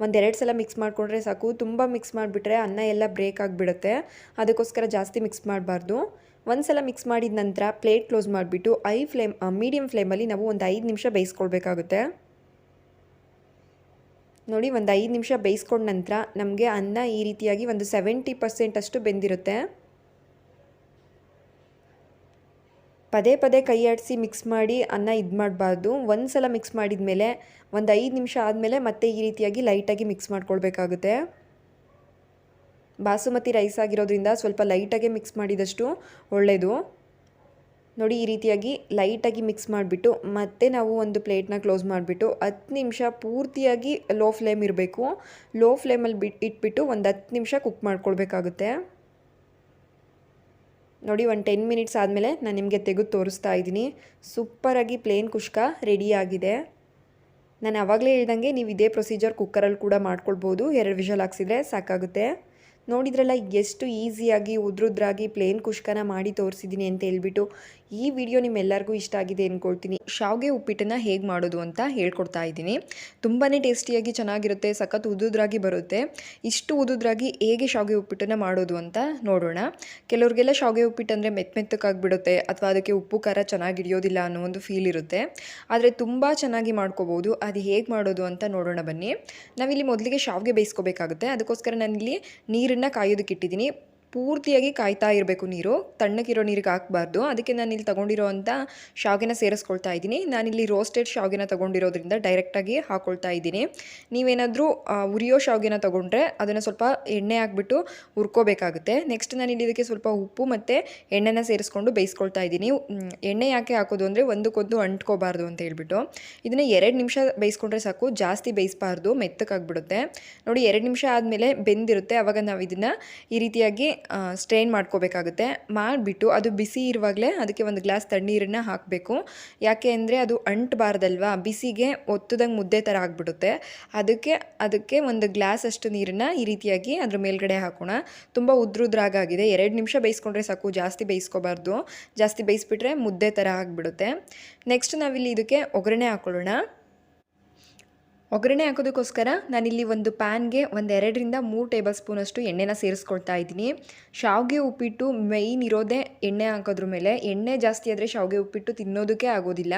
ಒಂದೆರಡು ಸಲ ಮಿಕ್ಸ್ ಮಾಡಿಕೊಂಡ್ರೆ ಸಾಕು. ತುಂಬ ಮಿಕ್ಸ್ ಮಾಡಿಬಿಟ್ರೆ ಅನ್ನ ಎಲ್ಲ ಬ್ರೇಕ್ ಆಗಿಬಿಡುತ್ತೆ. ಅದಕ್ಕೋಸ್ಕರ ಜಾಸ್ತಿ ಮಿಕ್ಸ್ ಮಾಡಬಾರ್ದು. ಒಂದು ಸಲ ಮಿಕ್ಸ್ ಮಾಡಿದ ನಂತರ ಪ್ಲೇಟ್ ಕ್ಲೋಸ್ ಮಾಡಿಬಿಟ್ಟು ಮೀಡಿಯಮ್ ಫ್ಲೇಮಲ್ಲಿ ನಾವು ಒಂದು 5 ನಿಮಿಷ ಬೇಯಿಸ್ಕೊಳ್ಬೇಕಾಗುತ್ತೆ. ನೋಡಿ, ಒಂದು 5 ನಿಮಿಷ ಬೇಯಿಸ್ಕೊಂಡ ನಂತರ ನಮಗೆ ಅನ್ನ ಈ ರೀತಿಯಾಗಿ ಒಂದು 70% ಅಷ್ಟು ಬೆಂದಿರುತ್ತೆ. ಪದೇ ಪದೇ ಕೈ ಆಡಿಸಿ ಮಿಕ್ಸ್ ಮಾಡಿ ಅನ್ನ ಇದು ಮಾಡಬಾರ್ದು. ಒಂದು ಸಲ ಮಿಕ್ಸ್ ಮಾಡಿದ ಮೇಲೆ ಒಂದು 5 ನಿಮಿಷ ಆದಮೇಲೆ ಮತ್ತೆ ಈ ರೀತಿಯಾಗಿ ಲೈಟಾಗಿ ಮಿಕ್ಸ್ ಮಾಡ್ಕೊಳ್ಬೇಕಾಗುತ್ತೆ. ಬಾಸುಮತಿ ರೈಸ್ ಆಗಿರೋದ್ರಿಂದ ಸ್ವಲ್ಪ ಲೈಟಾಗೆ ಮಿಕ್ಸ್ ಮಾಡಿದಷ್ಟು ಒಳ್ಳೆಯದು. ನೋಡಿ, ಈ ರೀತಿಯಾಗಿ ಲೈಟಾಗಿ ಮಿಕ್ಸ್ ಮಾಡಿಬಿಟ್ಟು ಮತ್ತೆ ನಾವು ಒಂದು ಪ್ಲೇಟ್ನ ಕ್ಲೋಸ್ ಮಾಡಿಬಿಟ್ಟು 10 ನಿಮಿಷ ಪೂರ್ತಿಯಾಗಿ ಲೋ ಫ್ಲೇಮ್ ಇರಬೇಕು. ಲೋ ಫ್ಲೇಮಲ್ಲಿ ಇಟ್ಬಿಟ್ಟು ಒಂದು 10 ನಿಮಿಷ ಕುಕ್ ಮಾಡ್ಕೊಳ್ಬೇಕಾಗುತ್ತೆ. ನೋಡಿ, ಒಂದು 10 ಮಿನಿಟ್ಸ್ ಆದಮೇಲೆ ನಾನು ನಿಮಗೆ ತೆಗೆದು ತೋರಿಸ್ತಾ ಇದ್ದೀನಿ. ಸೂಪರಾಗಿ ಪ್ಲೇನ್ ಕುಷ್ಕ ರೆಡಿಯಾಗಿದೆ. ನಾನು ಆವಾಗಲೇ ಹೇಳ್ದಂಗೆ ನೀವು ಇದೇ ಪ್ರೊಸೀಜರ್ ಕುಕ್ಕರಲ್ಲಿ ಕೂಡ ಮಾಡ್ಕೊಳ್ಬೋದು. 2 ವಿಷಲ್ ಹಾಕ್ಸಿದ್ರೆ ಸಾಕಾಗುತ್ತೆ. ನೋಡಿದ್ರಲ್ಲ ಎಷ್ಟು ಈಸಿಯಾಗಿ ಉದ್ರುದ್ರಾಗಿ ಪ್ಲೇನ್ ಕುಷ್ಕನ ಮಾಡಿ ತೋರಿಸಿದ್ದೀನಿ ಅಂತ ಹೇಳ್ಬಿಟ್ಟು. ಈ ವಿಡಿಯೋ ನಿಮ್ಮೆಲ್ಲರಿಗೂ ಇಷ್ಟ ಆಗಿದೆ ಅಂದ್ಕೊಳ್ತೀನಿ. ಶಾವಿಗೆ ಉಪ್ಪಿಟ್ಟನ್ನು ಹೇಗೆ ಮಾಡೋದು ಅಂತ ಹೇಳ್ಕೊಡ್ತಾ ಇದ್ದೀನಿ. ತುಂಬಾ ಟೇಸ್ಟಿಯಾಗಿ ಚೆನ್ನಾಗಿರುತ್ತೆ, ಸಖತ್ ಉದುದ್ರಾಗಿ ಬರುತ್ತೆ. ಇಷ್ಟು ಉದುದ್ರಾಗಿ ಹೇಗೆ ಶಾವಿಗೆ ಉಪ್ಪಿಟ್ಟನ್ನು ಮಾಡೋದು ಅಂತ ನೋಡೋಣ. ಕೆಲವ್ರಿಗೆಲ್ಲ ಶಾವಿಗೆ ಉಪ್ಪಿಟ್ಟು ಅಂದರೆ ಮೆತ್ತಕ್ಕಾಗಿಬಿಡುತ್ತೆ, ಅಥವಾ ಅದಕ್ಕೆ ಉಪ್ಪು ಖಾರ ಚೆನ್ನಾಗಿ ಹಿಡಿಯೋದಿಲ್ಲ ಅನ್ನೋ ಒಂದು ಫೀಲ್ ಇರುತ್ತೆ. ಆದರೆ ತುಂಬ ಚೆನ್ನಾಗಿ ಮಾಡ್ಕೋಬೋದು. ಅದು ಹೇಗೆ ಮಾಡೋದು ಅಂತ ನೋಡೋಣ ಬನ್ನಿ. ನಾವಿಲ್ಲಿ ಮೊದಲಿಗೆ ಶಾವಿಗೆ ಬೇಯಿಸ್ಕೋಬೇಕಾಗುತ್ತೆ. ಅದಕ್ಕೋಸ್ಕರ ನಾನಿಲ್ಲಿ ನೀರನ್ನು ಕಾಯೋದಕ್ಕೆ ಇಟ್ಟಿದ್ದೀನಿ. ಪೂರ್ತಿಯಾಗಿ ಕಾಯ್ತಾ ಇರಬೇಕು. ನೀರು ತಣ್ಣಗಿರೋ ನೀರಿಗೆ ಹಾಕಬಾರ್ದು. ಅದಕ್ಕೆ ನಾನು ಇಲ್ಲಿ ತೊಗೊಂಡಿರೋ ಅಂಥ ಶಾವಿಗೆನ ಸೇರಿಸ್ಕೊಳ್ತಾ ಇದ್ದೀನಿ. ನಾನಿಲ್ಲಿ ರೋಸ್ಟೆಡ್ ಶಾವಿಗೆನ ತೊಗೊಂಡಿರೋದ್ರಿಂದ ಡೈರೆಕ್ಟಾಗಿ ಹಾಕ್ಕೊಳ್ತಾ ಇದ್ದೀನಿ. ನೀವೇನಾದರೂ ಉರಿಯೋ ಶಾವಿಗೆನ ತೊಗೊಂಡ್ರೆ ಅದನ್ನು ಸ್ವಲ್ಪ ಎಣ್ಣೆ ಹಾಕ್ಬಿಟ್ಟು ಹುರ್ಕೋಬೇಕಾಗುತ್ತೆ. ನೆಕ್ಸ್ಟ್ ನಾನಿಲ್ಲಿ ಇದಕ್ಕೆ ಸ್ವಲ್ಪ ಉಪ್ಪು ಮತ್ತು ಎಣ್ಣೆನ ಸೇರಿಸ್ಕೊಂಡು ಬೇಯಿಸ್ಕೊಳ್ತಾ ಇದ್ದೀನಿ. ಎಣ್ಣೆ ಯಾಕೆ ಹಾಕೋದು ಅಂದರೆ ಒಂದಕ್ಕೊಂದು ಅಂಟ್ಕೋಬಾರ್ದು ಅಂತ ಹೇಳ್ಬಿಟ್ಟು. ಇದನ್ನು 2 ನಿಮಿಷ ಬೇಯಿಸ್ಕೊಂಡ್ರೆ ಸಾಕು, ಜಾಸ್ತಿ ಬೇಯಿಸಬಾರ್ದು, ಮೆತ್ತಕ್ಕಾಗ್ಬಿಡುತ್ತೆ. ನೋಡಿ, 2 ನಿಮಿಷ ಆದಮೇಲೆ ಬೆಂದಿರುತ್ತೆ. ಆವಾಗ ನಾವು ಇದನ್ನು ಈ ರೀತಿಯಾಗಿ ಸ್ಟ್ರೈನ್ ಮಾಡ್ಕೋಬೇಕಾಗುತ್ತೆ. ಮಾಡಿಬಿಟ್ಟು ಅದು ಬಿಸಿ ಇರುವಾಗಲೇ ಅದಕ್ಕೆ ಒಂದು ಗ್ಲಾಸ್ ತಣ್ಣೀರನ್ನು ಹಾಕಬೇಕು. ಯಾಕೆ ಅಂದರೆ ಅದು ಅಂಟಬಾರ್ದಲ್ವಾ, ಬಿಸಿಗೆ ಒತ್ತದಂಗೆ ಮುದ್ದೆ ಥರ ಆಗಿಬಿಡುತ್ತೆ. ಅದಕ್ಕೆ ಒಂದು ಗ್ಲಾಸ್ ಅಷ್ಟು ನೀರನ್ನು ಈ ರೀತಿಯಾಗಿ ಅದ್ರ ಮೇಲ್ಗಡೆ ಹಾಕೋಣ. ತುಂಬ ಉದ್ರುದ್ರಾಗಿದೆ. 2 ನಿಮಿಷ ಬೇಯಿಸ್ಕೊಂಡ್ರೆ ಸಾಕು, ಜಾಸ್ತಿ ಬೇಯಿಸ್ಕೋಬಾರ್ದು. ಜಾಸ್ತಿ ಬೇಯಿಸ್ಬಿಟ್ರೆ ಮುದ್ದೆ ಥರ ಆಗಿಬಿಡುತ್ತೆ. ನೆಕ್ಸ್ಟ್ ನಾವಿಲ್ಲಿ ಇದಕ್ಕೆ ಒಗ್ಗರಣೆ ಹಾಕ್ಕೊಳ್ಳೋಣ. ಒಗ್ಗರಣೆ ಹಾಕೋದಕ್ಕೋಸ್ಕರ ನಾನಿಲ್ಲಿ ಒಂದು ಪ್ಯಾನ್ಗೆ 2-3 ಟೇಬಲ್ ಸ್ಪೂನಷ್ಟು ಎಣ್ಣೆನ ಸೇರಿಸ್ಕೊಳ್ತಾ ಇದ್ದೀನಿ. ಶಾವಿಗೆ ಉಪ್ಪಿಟ್ಟು ಮೈನ್ ಇರೋದೇ ಎಣ್ಣೆ ಹಾಕೋದ್ರ ಮೇಲೆ. ಎಣ್ಣೆ ಜಾಸ್ತಿ ಆದರೆ ಶಾವಿಗೆ ಉಪ್ಪಿಟ್ಟು ತಿನ್ನೋದಕ್ಕೆ ಆಗೋದಿಲ್ಲ.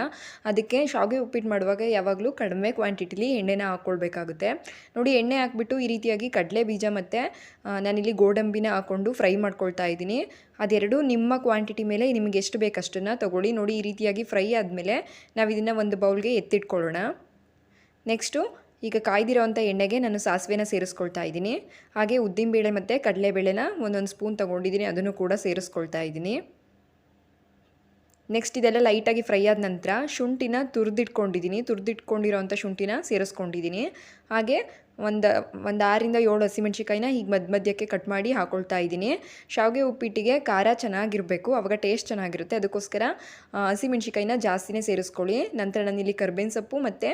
ಅದಕ್ಕೆ ಶಾವಿಗೆ ಉಪ್ಪಿಟ್ಟು ಮಾಡುವಾಗ ಯಾವಾಗಲೂ ಕಡಿಮೆ ಕ್ವಾಂಟಿಟಿಲಿ ಎಣ್ಣೆನ ಹಾಕ್ಕೊಳ್ಬೇಕಾಗುತ್ತೆ. ನೋಡಿ, ಎಣ್ಣೆ ಹಾಕ್ಬಿಟ್ಟು ಈ ರೀತಿಯಾಗಿ ಕಡಲೆ ಬೀಜ ಮತ್ತು ನಾನಿಲ್ಲಿ ಗೋಡಂಬಿನ ಹಾಕ್ಕೊಂಡು ಫ್ರೈ ಮಾಡ್ಕೊಳ್ತಾ ಇದ್ದೀನಿ. ಅದೆರಡು ನಿಮ್ಮ ಕ್ವಾಂಟಿಟಿ ಮೇಲೆ ನಿಮಗೆ ಎಷ್ಟು ಬೇಕಷ್ಟನ್ನು ತೊಗೊಳ್ಳಿ. ನೋಡಿ, ಈ ರೀತಿಯಾಗಿ ಫ್ರೈ ಆದಮೇಲೆ ನಾವು ಇದನ್ನು ಒಂದು ಬೌಲ್ಗೆ ಎತ್ತಿಟ್ಕೊಳ್ಳೋಣ. ನೆಕ್ಸ್ಟು ಈಗ ಕಾಯ್ದಿರೋವಂಥ ಎಣ್ಣೆಗೆ ನಾನು ಸಾಸಿವೆನ ಸೇರಿಸ್ಕೊಳ್ತಾ ಇದ್ದೀನಿ. ಹಾಗೆ ಉದ್ದಿನಬೇಳೆ ಮತ್ತು ಕಡಲೆಬೇಳೆನ ಒಂದೊಂದು ಸ್ಪೂನ್ ತೊಗೊಂಡಿದ್ದೀನಿ, ಅದನ್ನು ಕೂಡ ಸೇರಿಸ್ಕೊಳ್ತಾ ಇದ್ದೀನಿ. ನೆಕ್ಸ್ಟ್ ಇದೆಲ್ಲ ಲೈಟಾಗಿ ಫ್ರೈ ಆದ ನಂತರ ಶುಂಠಿನ ತುರಿದಿಟ್ಕೊಂಡಿರೋ ಅಂಥ ಶುಂಠಿನ ಸೇರಿಸ್ಕೊಂಡಿದ್ದೀನಿ. ಹಾಗೆ ಒಂದು 6-7 ಹಸಿಮೆಣ್ಸಿಕಾಯಿನ ಹೀಗೆ ಮಧ್ಯಕ್ಕೆ ಕಟ್ ಮಾಡಿ ಹಾಕ್ಕೊಳ್ತಾ ಇದ್ದೀನಿ. ಶಾವಿಗೆ ಉಪ್ಪಿಟ್ಟಿಗೆ ಖಾರ ಚೆನ್ನಾಗಿರಬೇಕು, ಆವಾಗ ಟೇಸ್ಟ್ ಚೆನ್ನಾಗಿರುತ್ತೆ. ಅದಕ್ಕೋಸ್ಕರ ಹಸಿಮೆಣ್ಸಿಕಾಯಿನ ಜಾಸ್ತಿನೇ ಸೇರಿಸ್ಕೊಳ್ಳಿ. ನಂತರ ನಾನಿಲ್ಲಿ ಕರ್ಬೇವಿನ ಸೊಪ್ಪು ಮತ್ತು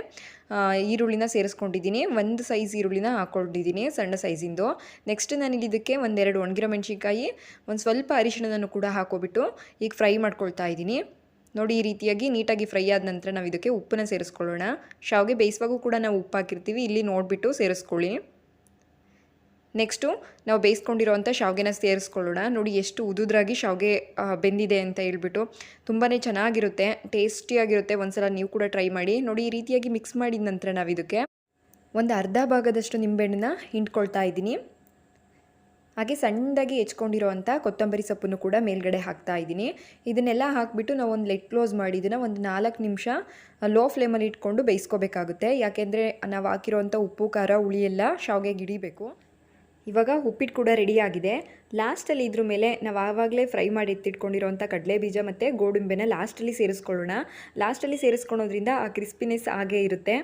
ಈರುಳ್ಳಿನ ಸೇರಿಸ್ಕೊಂಡಿದ್ದೀನಿ. 1 ಸೈಜ್ ಈರುಳ್ಳಿನ ಹಾಕ್ಕೊಂಡಿದ್ದೀನಿ, ಸಣ್ಣ ಸೈಜಿಂದು. ನೆಕ್ಸ್ಟ್ ನಾನಿಲ್ಲಿ ಇದಕ್ಕೆ 1-2 ಒಣಗಿರೋ ಮೆಣಸಿನ್ಕಾಯಿ, ಒಂದು ಸ್ವಲ್ಪ ಅರಿಶಿಣವನ್ನು ಕೂಡ ಹಾಕೋಬಿಟ್ಟು ಈಗ ಫ್ರೈ ಮಾಡ್ಕೊಳ್ತಾ ಇದ್ದೀನಿ. ನೋಡಿ, ಈ ರೀತಿಯಾಗಿ ನೀಟಾಗಿ ಫ್ರೈ ಆದ ನಂತರ ನಾವು ಇದಕ್ಕೆ ಉಪ್ಪನ್ನ ಸೇರಿಸ್ಕೊಳ್ಳೋಣ. ಶಾವಿಗೆ ಬೇಯಿಸುವಾಗೂ ಕೂಡ ನಾವು ಉಪ್ಪು ಹಾಕಿರ್ತೀವಿ, ಇಲ್ಲಿ ನೋಡಿಬಿಟ್ಟು ಸೇರಿಸ್ಕೊಳ್ಳಿ. ನೆಕ್ಸ್ಟು ನಾವು ಬೇಯಿಸ್ಕೊಂಡಿರೋವಂಥ ಶಾವಿಗೆನ ಸೇರಿಸ್ಕೊಳ್ಳೋಣ. ನೋಡಿ, ಎಷ್ಟು ಉದುದ್ರಾಗಿ ಶಾವಿಗೆ ಬೆಂದಿದೆ ಅಂತ ಹೇಳ್ಬಿಟ್ಟು. ತುಂಬಾ ಚೆನ್ನಾಗಿರುತ್ತೆ, ಟೇಸ್ಟಿಯಾಗಿರುತ್ತೆ. ಒಂದ್ಸಲ ನೀವು ಕೂಡ ಟ್ರೈ ಮಾಡಿ. ನೋಡಿ, ಈ ರೀತಿಯಾಗಿ ಮಿಕ್ಸ್ ಮಾಡಿದ ನಂತರ ನಾವು ಇದಕ್ಕೆ ಒಂದು ಅರ್ಧ ಭಾಗದಷ್ಟು ನಿಂಬೆಹಣ್ಣನ್ನ ಹಿಂಡ್ಕೊಳ್ತಾ ಇದ್ದೀನಿ. ಹಾಗೆ ಸಣ್ಣದಾಗಿ ಹೆಚ್ಕೊಂಡಿರೋವಂಥ ಕೊತ್ತಂಬರಿ ಸೊಪ್ಪನ್ನು ಕೂಡ ಮೇಲ್ಗಡೆ ಹಾಕ್ತಾ ಇದ್ದೀನಿ. ಇದನ್ನೆಲ್ಲ ಹಾಕಿಬಿಟ್ಟು ನಾವು ಒಂದು ಲೆಡ್ ಕ್ಲೋಸ್ ಮಾಡಿ ಇದನ್ನು ಒಂದು 4 ನಿಮಿಷ ಲೋ ಫ್ಲೇಮಲ್ಲಿ ಇಟ್ಕೊಂಡು ಬೇಯಿಸ್ಕೋಬೇಕಾಗುತ್ತೆ. ಯಾಕೆಂದರೆ ನಾವು ಹಾಕಿರೋವಂಥ ಉಪ್ಪು ಖಾರ ಹುಳಿ ಎಲ್ಲ ಶಾವಿಗೆಗೆ ಹಿಡಿಬೇಕು. ಇವಾಗ ಉಪ್ಪಿಟ್ಟು ಕೂಡ ರೆಡಿಯಾಗಿದೆ. ಲಾಸ್ಟಲ್ಲಿ ಇದ್ರ ಮೇಲೆ ನಾವು ಆವಾಗಲೇ ಫ್ರೈ ಮಾಡಿ ಎತ್ತಿಟ್ಕೊಂಡಿರೋವಂಥ ಕಡಲೆ ಬೀಜ ಮತ್ತು ಗೋಡಂಬಿನ ಲಾಸ್ಟಲ್ಲಿ ಸೇರಿಸ್ಕೊಳ್ಳೋಣ. ಲಾಸ್ಟಲ್ಲಿ ಸೇರಿಸ್ಕೊಳ್ಳೋದ್ರಿಂದ ಆ ಕ್ರಿಸ್ಪಿನೆಸ್ ಹಾಗೇ ಇರುತ್ತೆ.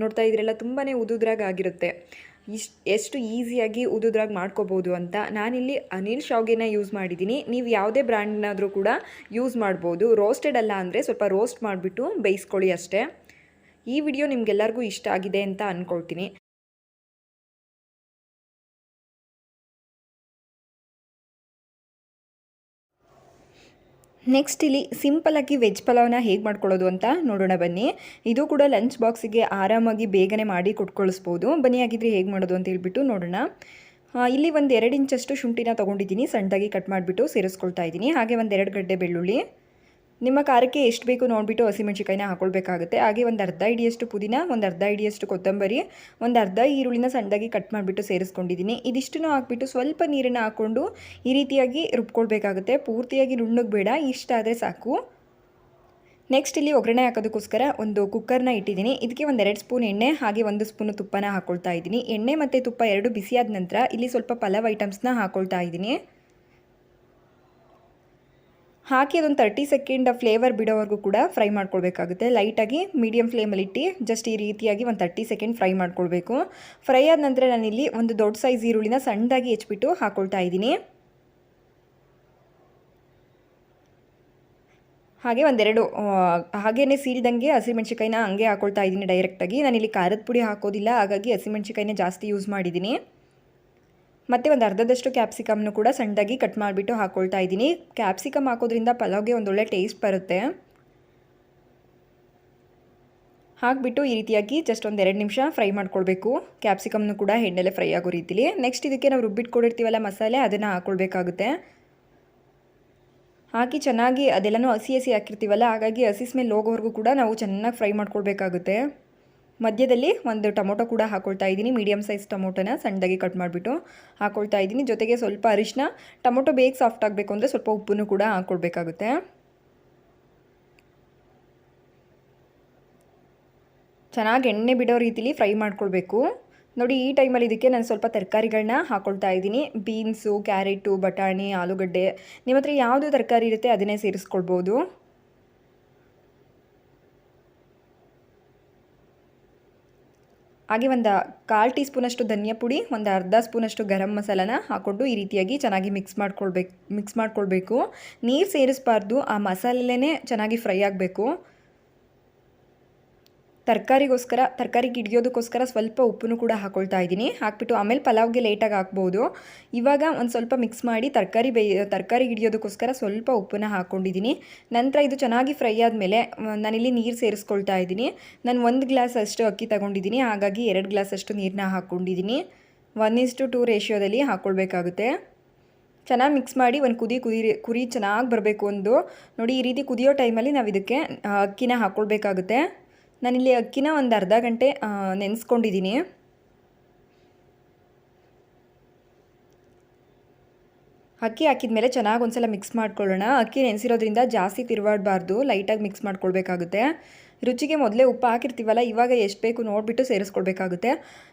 ನೋಡ್ತಾ ಇದ್ರೆಲ್ಲ ತುಂಬಾ ಉದುದ್ರಾಗಿ ಆಗಿರುತ್ತೆ. ಎಷ್ಟು ಈಸಿಯಾಗಿ ಉದುದ್ರಾಗಿ ಮಾಡ್ಕೋಬೋದು ಅಂತ. ನಾನಿಲ್ಲಿ ಅನಿಲ್ ಶಾವಿಗೆನ ಯೂಸ್ ಮಾಡಿದ್ದೀನಿ. ನೀವು ಯಾವುದೇ ಬ್ರ್ಯಾಂಡ್ನಾದರೂ ಕೂಡ ಯೂಸ್ ಮಾಡ್ಬೋದು. ರೋಸ್ಟೆಡ್ ಅಲ್ಲ ಅಂದರೆ ಸ್ವಲ್ಪ ರೋಸ್ಟ್ ಮಾಡಿಬಿಟ್ಟು ಬೇಯಿಸ್ಕೊಳ್ಳಿ ಅಷ್ಟೇ. ಈ ವಿಡಿಯೋ ನಿಮಗೆಲ್ಲರಿಗೂ ಇಷ್ಟ ಆಗಿದೆ ಅಂತ ಅಂದ್ಕೊಳ್ತೀನಿ. ನೆಕ್ಸ್ಟ್ ಇಲ್ಲಿ ಸಿಂಪಲಾಗಿ ವೆಜ್ ಪಲಾವ್ನ ಹೇಗೆ ಮಾಡ್ಕೊಳ್ಳೋದು ಅಂತ ನೋಡೋಣ ಬನ್ನಿ. ಇದು ಕೂಡ ಲಂಚ್ ಬಾಕ್ಸಿಗೆ ಆರಾಮಾಗಿ ಬೇಗನೆ ಮಾಡಿ ಕೊಟ್ಕೊಳಿಸ್ಬೋದು. ಬನ್ನಿ ಹಾಗಿದ್ರೆ ಹೇಗೆ ಮಾಡೋದು ಅಂತ ಹೇಳ್ಬಿಟ್ಟು ನೋಡೋಣ. ಇಲ್ಲಿ ಒಂದು 2 ಇಂಚಷ್ಟು ಶುಂಠಿನ ತೊಗೊಂಡಿದ್ದೀನಿ, ಸಣ್ಣದಾಗಿ ಕಟ್ ಮಾಡಿಬಿಟ್ಟು ಸೇರಿಸ್ಕೊಳ್ತಾ ಇದ್ದೀನಿ. ಹಾಗೆ ಒಂದು 2 ಗಡ್ಡೆ ಬೆಳ್ಳುಳ್ಳಿ, ನಿಮ್ಮ ಖಾರಕ್ಕೆ ಎಷ್ಟು ಬೇಕು ನೋಡಿಬಿಟ್ಟು ಹಸಿಮೆಣ್ಸಿಕಾಯಿನ ಹಾಕ್ಕೊಳ್ಬೇಕಾಗುತ್ತೆ. ಹಾಗೆ ಒಂದು ಅರ್ಧ ಹಿಡಿಯಷ್ಟು ಪುದೀನ, ಒಂದು ಅರ್ಧ ಹಿಡಿಯಷ್ಟು ಕೊತ್ತಂಬರಿ, ಒಂದು ಅರ್ಧ ಈರುಳ್ಳಿನ ಸಣ್ಣದಾಗಿ ಕಟ್ ಮಾಡಿಬಿಟ್ಟು ಸೇರಿಸ್ಕೊಂಡಿದ್ದೀನಿ. ಇದಿಷ್ಟನ್ನು ಹಾಕ್ಬಿಟ್ಟು ಸ್ವಲ್ಪ ನೀರನ್ನು ಹಾಕ್ಕೊಂಡು ಈ ರೀತಿಯಾಗಿ ರುಬ್ಕೊಳ್ಬೇಕಾಗುತ್ತೆ. ಪೂರ್ತಿಯಾಗಿ ನುಣ್ಣಗೆ ಬೇಡ, ಇಷ್ಟ ಆದರೆ ಸಾಕು. ನೆಕ್ಸ್ಟ್ ಇಲ್ಲಿ ಒಗ್ಗರಣೆ ಹಾಕೋದಕ್ಕೋಸ್ಕರ ಒಂದು ಕುಕ್ಕರ್ನ ಇಟ್ಟಿದ್ದೀನಿ. ಇದಕ್ಕೆ ಒಂದು 2 ಸ್ಪೂನ್ ಎಣ್ಣೆ ಹಾಗೆ 1 ಸ್ಪೂನು ತುಪ್ಪನ ಹಾಕ್ಕೊಳ್ತಾ ಇದ್ದೀನಿ. ಎಣ್ಣೆ ಮತ್ತು ತುಪ್ಪ ಎರಡು ಬಿಸಿಯಾದ ನಂತರ ಇಲ್ಲಿ ಸ್ವಲ್ಪ ಪಲಾವ್ ಐಟಮ್ಸ್ನ ಹಾಕ್ಕೊಳ್ತಾ ಇದ್ದೀನಿ. ಹಾಕಿ ಅದೊಂದು 30 ಸೆಕೆಂಡ್ ಫ್ಲೇವರ್ ಬಿಡೋವರೆಗೂ ಕೂಡ ಫ್ರೈ ಮಾಡ್ಕೊಳ್ಬೇಕಾಗುತ್ತೆ. ಲೈಟಾಗಿ ಮೀಡಿಯಮ್ ಫ್ಲೇಮಲ್ಲಿಟ್ಟು ಜಸ್ಟ್ ಈ ರೀತಿಯಾಗಿ ಒಂದು 30 ಸೆಕೆಂಡ್ ಫ್ರೈ ಮಾಡ್ಕೊಳ್ಬೇಕು. ಫ್ರೈ ಆದ ನಂತರ ನಾನಿಲ್ಲಿ ಒಂದು ದೊಡ್ಡ ಸೈಜ್ ಈರುಳ್ಳಿನ ಸಣ್ಣದಾಗಿ ಹೆಚ್ಚಿಬಿಟ್ಟು ಹಾಕ್ಕೊಳ್ತಾ ಇದ್ದೀನಿ. ಹಾಗೆ ಒಂದೆರಡು ಹಾಗೇ ಸೀಳ್ದಂಗೆ ಹಸಿಮೆಣ್ಸಿಕಾಯಿನ ಹಂಗೆ ಹಾಕ್ಕೊಳ್ತಾ ಇದ್ದೀನಿ ಡೈರೆಕ್ಟಾಗಿ. ನಾನಿಲ್ಲಿ ಖಾರದ ಪುಡಿ ಹಾಕೋದಿಲ್ಲ, ಹಾಗಾಗಿ ಹಸಿಮೆಣ್ಸಿಕಾಯಿನೇ ಜಾಸ್ತಿ ಯೂಸ್ ಮಾಡಿದ್ದೀನಿ. ಮತ್ತು ಒಂದು ಅರ್ಧದಷ್ಟು ಕ್ಯಾಪ್ಸಿಕಮ್ನು ಕೂಡ ಸಣ್ಣದಾಗಿ ಕಟ್ ಮಾಡಿಬಿಟ್ಟು ಹಾಕ್ಕೊಳ್ತಾ ಇದ್ದೀನಿ. ಕ್ಯಾಪ್ಸಿಕಮ್ ಹಾಕೋದ್ರಿಂದ ಪಲಾವ್ಗೆ ಒಂದೊಳ್ಳೆ ಟೇಸ್ಟ್ ಬರುತ್ತೆ. ಹಾಕಿಬಿಟ್ಟು ಈ ರೀತಿಯಾಗಿ ಜಸ್ಟ್ ಒಂದು 2 ನಿಮಿಷ ಫ್ರೈ ಮಾಡ್ಕೊಳ್ಬೇಕು. ಕ್ಯಾಪ್ಸಿಕಮ್ನು ಕೂಡ ಎಣ್ಣೆಲೆ ಫ್ರೈ ಆಗೋ ರೀತಿಲಿ. ನೆಕ್ಸ್ಟ್ ಇದಕ್ಕೆ ನಾವು ರುಬ್ಬಿಟ್ಕೊಂಡಿರ್ತೀವಲ್ಲ ಮಸಾಲೆ, ಅದನ್ನು ಹಾಕ್ಕೊಳ್ಬೇಕಾಗುತ್ತೆ. ಹಾಕಿ ಚೆನ್ನಾಗಿ ಅದೆಲ್ಲನೂ ಹಸಿ ಹಾಕಿರ್ತೀವಲ್ಲ, ಹಾಗಾಗಿ ಹಸಿ ಸ್ಮೆಲ್ ಹೋಗೋವರೆಗೂ ಕೂಡ ನಾವು ಚೆನ್ನಾಗಿ ಫ್ರೈ ಮಾಡ್ಕೊಳ್ಬೇಕಾಗುತ್ತೆ. ಮಧ್ಯದಲ್ಲಿ ಒಂದು ಟೊಮೊಟೊ ಕೂಡ ಹಾಕ್ಕೊಳ್ತಾ ಇದ್ದೀನಿ. ಮೀಡಿಯಮ್ ಸೈಜ್ ಟೊಮೊಟೊನ ಸಣ್ಣದಾಗಿ ಕಟ್ ಮಾಡಿಬಿಟ್ಟು ಹಾಕ್ಕೊಳ್ತಾ ಇದ್ದೀನಿ. ಜೊತೆಗೆ ಸ್ವಲ್ಪ ಅರಿಶಿನ, ಟೊಮೊಟೊ ಬೇಗ ಸಾಫ್ಟ್ ಆಗಬೇಕು ಅಂದರೆ ಸ್ವಲ್ಪ ಉಪ್ಪನ್ನು ಕೂಡ ಹಾಕ್ಕೊಳ್ಬೇಕಾಗುತ್ತೆ. ಚೆನ್ನಾಗಿ ಎಣ್ಣೆ ಬಿಡೋ ರೀತಿಲಿ ಫ್ರೈ ಮಾಡ್ಕೊಳ್ಬೇಕು. ನೋಡಿ, ಈ ಟೈಮಲ್ಲಿ ಇದಕ್ಕೆ ನಾನು ಸ್ವಲ್ಪ ತರಕಾರಿಗಳನ್ನ ಹಾಕ್ಕೊಳ್ತಾ ಇದ್ದೀನಿ. ಬೀನ್ಸು, ಕ್ಯಾರೆಟು, ಬಟಾಣಿ, ಆಲೂಗಡ್ಡೆ, ನಿಮ್ಮ ಹತ್ರ ಯಾವುದು ತರಕಾರಿ ಇರುತ್ತೆ ಅದನ್ನೇ ಸೇರಿಸ್ಕೊಳ್ಬೋದು. ಹಾಗೆ ಒಂದು 1/4 ಟೀ ಸ್ಪೂನಷ್ಟು ಧನಿಯಾ ಪುಡಿ, ಒಂದು ಅರ್ಧ ಸ್ಪೂನಷ್ಟು ಗರಂ ಮಸಾಲಾನ ಹಾಕ್ಕೊಂಡು ಈ ರೀತಿಯಾಗಿ ಚೆನ್ನಾಗಿ ಮಿಕ್ಸ್ ಮಾಡ್ಕೊಳ್ಬೇಕು. ನೀರು ಸೇರಿಸಬಾರ್ದು, ಆ ಮಸಾಲೆನೇ ಚೆನ್ನಾಗಿ ಫ್ರೈ ಆಗಬೇಕು. ತರಕಾರಿಗೆ ಹಿಡಿಯೋದಕ್ಕೋಸ್ಕರ ಸ್ವಲ್ಪ ಉಪ್ಪನ್ನು ಕೂಡ ಹಾಕ್ಕೊಳ್ತಾ ಇದ್ದೀನಿ. ಹಾಕ್ಬಿಟ್ಟು ಆಮೇಲೆ ಪಲಾವ್ಗೆ ಲೇಟಾಗಿ ಹಾಕ್ಬೋದು. ಇವಾಗ ಒಂದು ಸ್ವಲ್ಪ ಮಿಕ್ಸ್ ಮಾಡಿ ತರಕಾರಿಗೆ ಹಿಡಿಯೋದಕ್ಕೋಸ್ಕರ ಸ್ವಲ್ಪ ಉಪ್ಪನ್ನು ಹಾಕ್ಕೊಂಡಿದ್ದೀನಿ. ನಂತರ ಇದು ಚೆನ್ನಾಗಿ ಫ್ರೈ ಆದಮೇಲೆ ನಾನಿಲ್ಲಿ ನೀರು ಸೇರಿಸ್ಕೊಳ್ತಾ ಇದ್ದೀನಿ. ನಾನು 1 ಗ್ಲಾಸ್ ಅಷ್ಟು ಅಕ್ಕಿ ತಗೊಂಡಿದ್ದೀನಿ, ಹಾಗಾಗಿ 2 ಗ್ಲಾಸ್ ಅಷ್ಟು ನೀರನ್ನ ಹಾಕ್ಕೊಂಡಿದ್ದೀನಿ. 1:2 ರೇಷಿಯೋದಲ್ಲಿ ಹಾಕ್ಕೊಳ್ಬೇಕಾಗುತ್ತೆ. ಚೆನ್ನಾಗಿ ಮಿಕ್ಸ್ ಮಾಡಿ ಒಂದು ಕುದಿ ಚೆನ್ನಾಗಿ ಬರಬೇಕು. ನೋಡಿ, ಈ ರೀತಿ ಕುದಿಯೋ ಟೈಮಲ್ಲಿ ನಾವು ಇದಕ್ಕೆ ಅಕ್ಕಿನ ಹಾಕ್ಕೊಳ್ಬೇಕಾಗುತ್ತೆ. ನಾನಿಲ್ಲಿ ಅಕ್ಕಿನ ಒಂದು ಅರ್ಧ ಗಂಟೆ ನೆನೆಸ್ಕೊಂಡಿದ್ದೀನಿ. ಅಕ್ಕಿ ಹಾಕಿದ ಮೇಲೆ ಚೆನ್ನಾಗಿ ಒಂದ್ಸಲ ಮಿಕ್ಸ್ ಮಾಡ್ಕೊಳ್ಳೋಣ. ಅಕ್ಕಿ ನೆನೆಸಿರೋದ್ರಿಂದ ಜಾಸ್ತಿ ತಿರುವಾಡಬಾರ್ದು, ಲೈಟಾಗಿ ಮಿಕ್ಸ್ ಮಾಡ್ಕೊಳ್ಬೇಕಾಗುತ್ತೆ. ರುಚಿಗೆ ಮೊದಲೇ ಉಪ್ಪು ಹಾಕಿರ್ತೀವಲ್ಲ, ಇವಾಗ ಎಷ್ಟು ಬೇಕು ನೋಡಿಬಿಟ್ಟು ಸೇರಿಸ್ಕೊಳ್ಬೇಕಾಗುತ್ತೆ.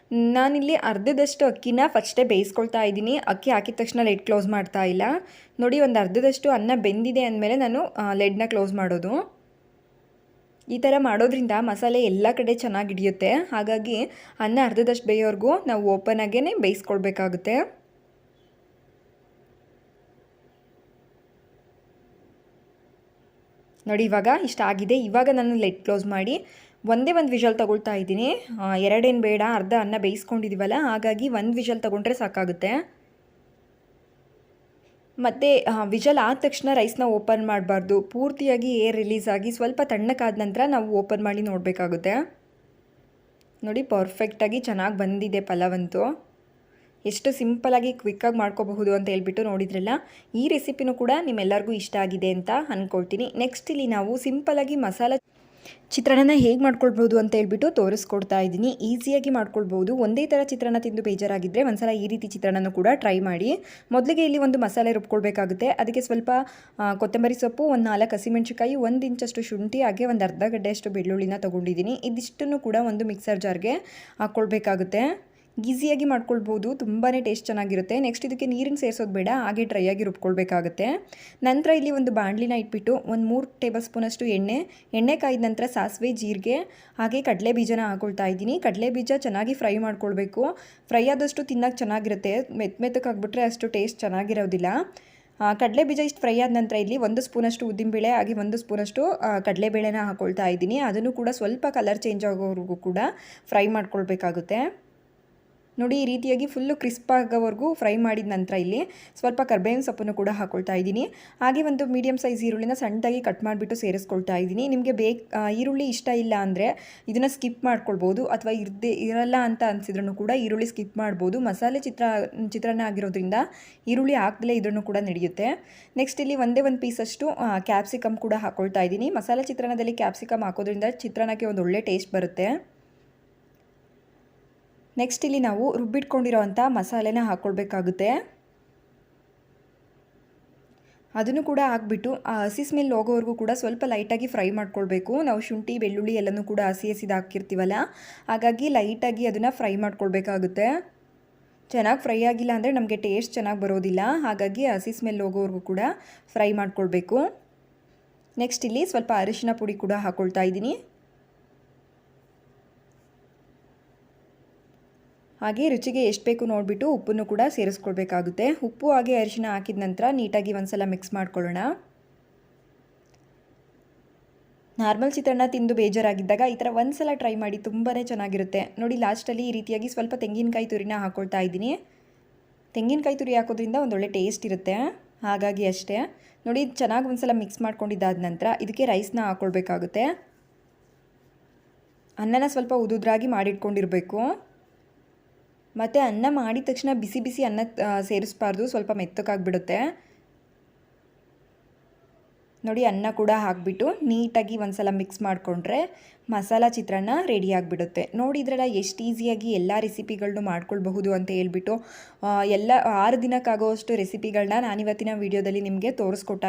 ನಾನಿಲ್ಲಿ ಅರ್ಧದಷ್ಟು ಅಕ್ಕಿನ ಫಸ್ಟೇ ಬೇಯಿಸ್ಕೊಳ್ತಾ ಇದ್ದೀನಿ. ಅಕ್ಕಿ ಹಾಕಿದ ತಕ್ಷಣ ಲೆಡ್ ಕ್ಲೋಸ್ ಮಾಡ್ತಾ ಇಲ್ಲ. ನೋಡಿ, ಒಂದು ಅರ್ಧದಷ್ಟು ಅನ್ನ ಬೆಂದಿದೆ ಅಂದಮೇಲೆ ನಾನು ಲೆಡ್ನ ಕ್ಲೋಸ್ ಮಾಡೋದು. ಈ ಥರ ಮಾಡೋದ್ರಿಂದ ಮಸಾಲೆ ಎಲ್ಲ ಕಡೆ ಚೆನ್ನಾಗಿ ಹಿಡಿಯುತ್ತೆ. ಹಾಗಾಗಿ ಅನ್ನ ಅರ್ಧದಷ್ಟು ಬೇಯೋವರೆಗೂ ನಾವು ಓಪನ್ ಆಗೇ ಬೇಯಿಸ್ಕೊಳ್ಬೇಕಾಗುತ್ತೆ. ನೋಡಿ, ಇವಾಗ ಇಷ್ಟ ಆಗಿದೆ. ಇವಾಗ ನಾನು ಲೆಡ್ ಕ್ಲೋಸ್ ಮಾಡಿ ಒಂದೇ ಒಂದು ವಿಷಲ್ ತಗೊಳ್ತಾ ಇದ್ದೀನಿ. 2 ಏನು ಬೇಡ, ಅರ್ಧ ಅನ್ನ ಬೇಯಿಸ್ಕೊಂಡಿದ್ದೀವಲ್ಲ, ಹಾಗಾಗಿ 1 ವಿಷಲ್ ತಗೊಂಡ್ರೆ ಸಾಕಾಗುತ್ತೆ. ಮತ್ತು ವಿಷಲ್ ಆದ ತಕ್ಷಣ ರೈಸ್ನ ಓಪನ್ ಮಾಡಬಾರ್ದು. ಪೂರ್ತಿಯಾಗಿ ಏರ್ ರಿಲೀಸ್ ಆಗಿ ಸ್ವಲ್ಪ ತಣ್ಣಕ್ಕಾದ ನಂತರ ನಾವು ಓಪನ್ ಮಾಡಿ ನೋಡಬೇಕಾಗುತ್ತೆ. ನೋಡಿ, ಪರ್ಫೆಕ್ಟಾಗಿ ಚೆನ್ನಾಗಿ ಬಂದಿದೆ ಪಲಾವಂತೂ. ಎಷ್ಟು ಸಿಂಪಲಾಗಿ ಕ್ವಿಕ್ಕಾಗಿ ಮಾಡ್ಕೋಬಹುದು ಅಂತ ಹೇಳ್ಬಿಟ್ಟು ನೋಡಿದ್ರಲ್ಲ. ಈ ರೆಸಿಪಿನೂ ಕೂಡ ನಿಮ್ಮೆಲ್ಲರಿಗೂ ಇಷ್ಟ ಆಗಿದೆ ಅಂತ ಅಂದ್ಕೊಳ್ತೀನಿ. ನೆಕ್ಸ್ಟ್ ಇಲ್ಲಿ ನಾವು ಸಿಂಪಲಾಗಿ ಮಸಾಲ ಚಿತ್ರಾನ್ನ ಹೇಗೆ ಮಾಡ್ಕೊಳ್ಬೋದು ಅಂತ ಹೇಳ್ಬಿಟ್ಟು ತೋರಿಸ್ಕೊಡ್ತಾ ಇದ್ದೀನಿ. ಈಸಿಯಾಗಿ ಮಾಡ್ಕೊಳ್ಬೋದು. ಒಂದೇ ಥರ ಚಿತ್ರಾನ್ನ ತಿಂದು ಬೇಜಾರಾಗಿದ್ದರೆ ಒಂದ್ಸಲ ಈ ರೀತಿ ಚಿತ್ರಾನ್ನನೂ ಕೂಡ ಟ್ರೈ ಮಾಡಿ. ಮೊದಲಿಗೆ ಇಲ್ಲಿ ಒಂದು ಮಸಾಲೆ ರುಬ್ಕೊಳ್ಬೇಕಾಗುತ್ತೆ. ಅದಕ್ಕೆ ಸ್ವಲ್ಪ ಕೊತ್ತಂಬರಿ ಸೊಪ್ಪು, ಒಂದು 4 ಹಸಿಮೆಣ್ಸಿಕಾಯಿ, 1 ಇಂಚಷ್ಟು ಶುಂಠಿ, ಹಾಗೆ ಒಂದು ಅರ್ಧ ಗಡ್ಡೆಯಷ್ಟು ಬೆಳ್ಳುಳ್ಳಿನ ತೊಗೊಂಡಿದ್ದೀನಿ. ಇದಿಷ್ಟನ್ನು ಕೂಡ ಒಂದು ಮಿಕ್ಸರ್ ಜಾರ್ಗೆ ಹಾಕ್ಕೊಳ್ಬೇಕಾಗುತ್ತೆ. ಈಸಿಯಾಗಿ ಮಾಡ್ಕೊಳ್ಬೋದು, ತುಂಬಾ ಟೇಸ್ಟ್ ಚೆನ್ನಾಗಿರುತ್ತೆ. ನೆಕ್ಸ್ಟ್ ಇದಕ್ಕೆ ನೀರನ್ನು ಸೇರಿಸೋದು ಬೇಡ, ಹಾಗೆ ಡ್ರೈಯಾಗಿ ರುಬ್ಕೊಳ್ಬೇಕಾಗುತ್ತೆ. ನಂತರ ಇಲ್ಲಿ ಒಂದು ಬಾಣಲಿನ ಇಟ್ಬಿಟ್ಟು ಒಂದು 3 ಟೇಬಲ್ ಸ್ಪೂನಷ್ಟು ಎಣ್ಣೆ ಕಾಯ್ದ ನಂತರ ಸಾಸಿವೆ, ಜೀರಿಗೆ ಹಾಗೆ ಕಡಲೆ ಬೀಜನ ಹಾಕ್ಕೊಳ್ತಾ ಇದ್ದೀನಿ. ಕಡಲೆ ಬೀಜ ಚೆನ್ನಾಗಿ ಫ್ರೈ ಮಾಡ್ಕೊಳ್ಬೇಕು. ಫ್ರೈ ಆದಷ್ಟು ತಿನ್ನೋಕೆ ಚೆನ್ನಾಗಿರುತ್ತೆ. ಮೆತ್ತಕ್ಕಾಗ್ಬಿಟ್ರೆ ಅಷ್ಟು ಟೇಸ್ಟ್ ಚೆನ್ನಾಗಿರೋದಿಲ್ಲ. ಕಡಲೆ ಬೀಜ ಇಷ್ಟು ಫ್ರೈ ಆದ ನಂತರ ಇಲ್ಲಿ 1 ಸ್ಪೂನಷ್ಟು ಉದ್ದಿನಬೇಳೆ ಹಾಗೆ 1 ಸ್ಪೂನಷ್ಟು ಕಡಲೆಬೇಳೆನ ಹಾಕ್ಕೊಳ್ತಾ ಇದ್ದೀನಿ. ಅದನ್ನು ಕೂಡ ಸ್ವಲ್ಪ ಕಲರ್ ಚೇಂಜ್ ಆಗೋವರೆಗೂ ಕೂಡ ಫ್ರೈ ಮಾಡ್ಕೊಳ್ಬೇಕಾಗುತ್ತೆ. ನೋಡಿ ಈ ರೀತಿಯಾಗಿ ಫುಲ್ಲು ಕ್ರಿಸ್ಪ್ ಆಗೋವರೆಗೂ ಫ್ರೈ ಮಾಡಿದ ನಂತರ ಇಲ್ಲಿ ಸ್ವಲ್ಪ ಕರ್ಬೇವಿನ ಸೊಪ್ಪನ್ನು ಕೂಡ ಹಾಕ್ಕೊಳ್ತಾ ಇದ್ದೀನಿ. ಹಾಗೆ ಒಂದು ಮೀಡಿಯಮ್ ಸೈಜ್ ಈರುಳ್ಳಿನ ಸಣ್ಣದಾಗಿ ಕಟ್ ಮಾಡಿಬಿಟ್ಟು ಸೇರಿಸ್ಕೊಳ್ತಾ ಇದ್ದೀನಿ. ನಿಮಗೆ ಈರುಳ್ಳಿ ಇಷ್ಟ ಇಲ್ಲ ಅಂದರೆ ಇದನ್ನು ಸ್ಕಿಪ್ ಮಾಡ್ಕೊಳ್ಬೋದು, ಅಥವಾ ಇರಲ್ಲ ಅಂತ ಅನಿಸಿದ್ರೂ ಕೂಡ ಈರುಳ್ಳಿ ಸ್ಕಿಪ್ ಮಾಡ್ಬೋದು. ಮಸಾಲೆ ಚಿತ್ರಾನ್ನ ಆಗಿರೋದ್ರಿಂದ ಈರುಳ್ಳಿ ಹಾಕದಲೇ ಇದ್ರೂ ಕೂಡ ನಡೆಯುತ್ತೆ. ನೆಕ್ಸ್ಟ್ ಇಲ್ಲಿ ಒಂದೇ ಒಂದು ಪೀಸಷ್ಟು ಕ್ಯಾಪ್ಸಿಕಮ್ ಕೂಡ ಹಾಕ್ಕೊಳ್ತಾ ಇದ್ದೀನಿ. ಮಸಾಲೆ ಚಿತ್ರಾನ್ನದಲ್ಲಿ ಕ್ಯಾಪ್ಸಿಕಮ್ ಹಾಕೋದ್ರಿಂದ ಚಿತ್ರಾನ್ನಕ್ಕೆ ಒಂದು ಒಳ್ಳೆ ಟೇಸ್ಟ್ ಬರುತ್ತೆ. ನೆಕ್ಸ್ಟ್ ಇಲ್ಲಿ ನಾವು ರುಬ್ಬಿಟ್ಕೊಂಡಿರೋವಂಥ ಮಸಾಲೆನ ಹಾಕ್ಕೊಳ್ಬೇಕಾಗುತ್ತೆ. ಅದನ್ನು ಕೂಡ ಹಾಕ್ಬಿಟ್ಟು ಆ ಹಸಿ ಸ್ಮೆಲ್ ಹೋಗೋವರೆಗೂ ಕೂಡ ಸ್ವಲ್ಪ ಲೈಟಾಗಿ ಫ್ರೈ ಮಾಡ್ಕೊಳ್ಬೇಕು. ನಾವು ಶುಂಠಿ ಬೆಳ್ಳುಳ್ಳಿ ಎಲ್ಲನೂ ಕೂಡ ಹಸಿದು ಹಾಕಿರ್ತೀವಲ್ಲ, ಹಾಗಾಗಿ ಲೈಟಾಗಿ ಅದನ್ನು ಫ್ರೈ ಮಾಡ್ಕೊಳ್ಬೇಕಾಗುತ್ತೆ. ಚೆನ್ನಾಗಿ ಫ್ರೈ ಆಗಿಲ್ಲ ಅಂದರೆ ನಮಗೆ ಟೇಸ್ಟ್ ಚೆನ್ನಾಗಿ ಬರೋದಿಲ್ಲ, ಹಾಗಾಗಿ ಹಸಿ ಸ್ಮೆಲ್ ಹೋಗೋವರೆಗೂ ಕೂಡ ಫ್ರೈ ಮಾಡ್ಕೊಳ್ಬೇಕು. ನೆಕ್ಸ್ಟ್ ಇಲ್ಲಿ ಸ್ವಲ್ಪ ಅರಿಶಿನ ಪುಡಿ ಕೂಡ ಹಾಕ್ಕೊಳ್ತಾ ಇದ್ದೀನಿ. ಹಾಗೆ ರುಚಿಗೆ ಎಷ್ಟು ಬೇಕು ನೋಡಿಬಿಟ್ಟು ಉಪ್ಪನ್ನು ಕೂಡ ಸೇರಿಸ್ಕೊಳ್ಬೇಕಾಗುತ್ತೆ. ಉಪ್ಪು ಹಾಗೆ ಅರಿಶಿನ ಹಾಕಿದ ನಂತರ ನೀಟಾಗಿ ಒಂದ್ಸಲ ಮಿಕ್ಸ್ ಮಾಡ್ಕೊಳ್ಳೋಣ. ನಾರ್ಮಲ್ ಚಿತ್ರಾನ್ನ ತಿಂದು ಬೇಜಾರಾಗಿದ್ದಾಗ ಈ ಥರ ಒಂದ್ಸಲ ಟ್ರೈ ಮಾಡಿ, ತುಂಬಾ ಚೆನ್ನಾಗಿರುತ್ತೆ. ನೋಡಿ ಲಾಸ್ಟಲ್ಲಿ ಈ ರೀತಿಯಾಗಿ ಸ್ವಲ್ಪ ತೆಂಗಿನಕಾಯಿ ತುರಿನ ಹಾಕ್ಕೊಳ್ತಾ ಇದ್ದೀನಿ. ತೆಂಗಿನಕಾಯಿ ತುರಿ ಹಾಕೋದ್ರಿಂದ ಒಂದೊಳ್ಳೆ ಟೇಸ್ಟ್ ಇರುತ್ತೆ, ಹಾಗಾಗಿ ಅಷ್ಟೇ. ನೋಡಿ ಚೆನ್ನಾಗಿ ಒಂದ್ಸಲ ಮಿಕ್ಸ್ ಮಾಡ್ಕೊಂಡಿದ್ದಾದ ನಂತರ ಇದಕ್ಕೆ ರೈಸ್ನ ಹಾಕ್ಕೊಳ್ಬೇಕಾಗುತ್ತೆ. ಅನ್ನನ ಸ್ವಲ್ಪ ಉದುದ್ರಾಗಿ ಮಾಡಿಟ್ಕೊಂಡಿರಬೇಕು. ಮತ್ತು ಅನ್ನ ಮಾಡಿದ ತಕ್ಷಣ ಬಿಸಿ ಬಿಸಿ ಅನ್ನ ಸೇರಿಸಬಾರ್ದು, ಸ್ವಲ್ಪ ಮೆತ್ತಗಾಗ್ಬಿಡುತ್ತೆ. ನೋಡಿ ಅನ್ನ ಕೂಡ ಹಾಕಿಬಿಟ್ಟು ನೀಟಾಗಿ ಒಂದ್ಸಲ ಮಿಕ್ಸ್ ಮಾಡಿಕೊಂಡ್ರೆ ಮಸಾಲ ಚಿತ್ರಾನ್ನ ರೆಡಿ ಆಗಿಬಿಡುತ್ತೆ. ನೋಡಿದ್ರಲ್ಲ ಎಷ್ಟು ಈಸಿಯಾಗಿ ಎಲ್ಲ ರೆಸಿಪಿಗಳನ್ನೂ ಮಾಡ್ಕೊಳ್ಬಹುದು ಅಂತ ಹೇಳ್ಬಿಟ್ಟು ಎಲ್ಲ 6 ದಿನಕ್ಕಾಗೋವಷ್ಟು ರೆಸಿಪಿಗಳನ್ನ ನಾನಿವತ್ತಿನ ವೀಡಿಯೋದಲ್ಲಿ ನಿಮಗೆ ತೋರಿಸ್ಕೊಟ್ಟು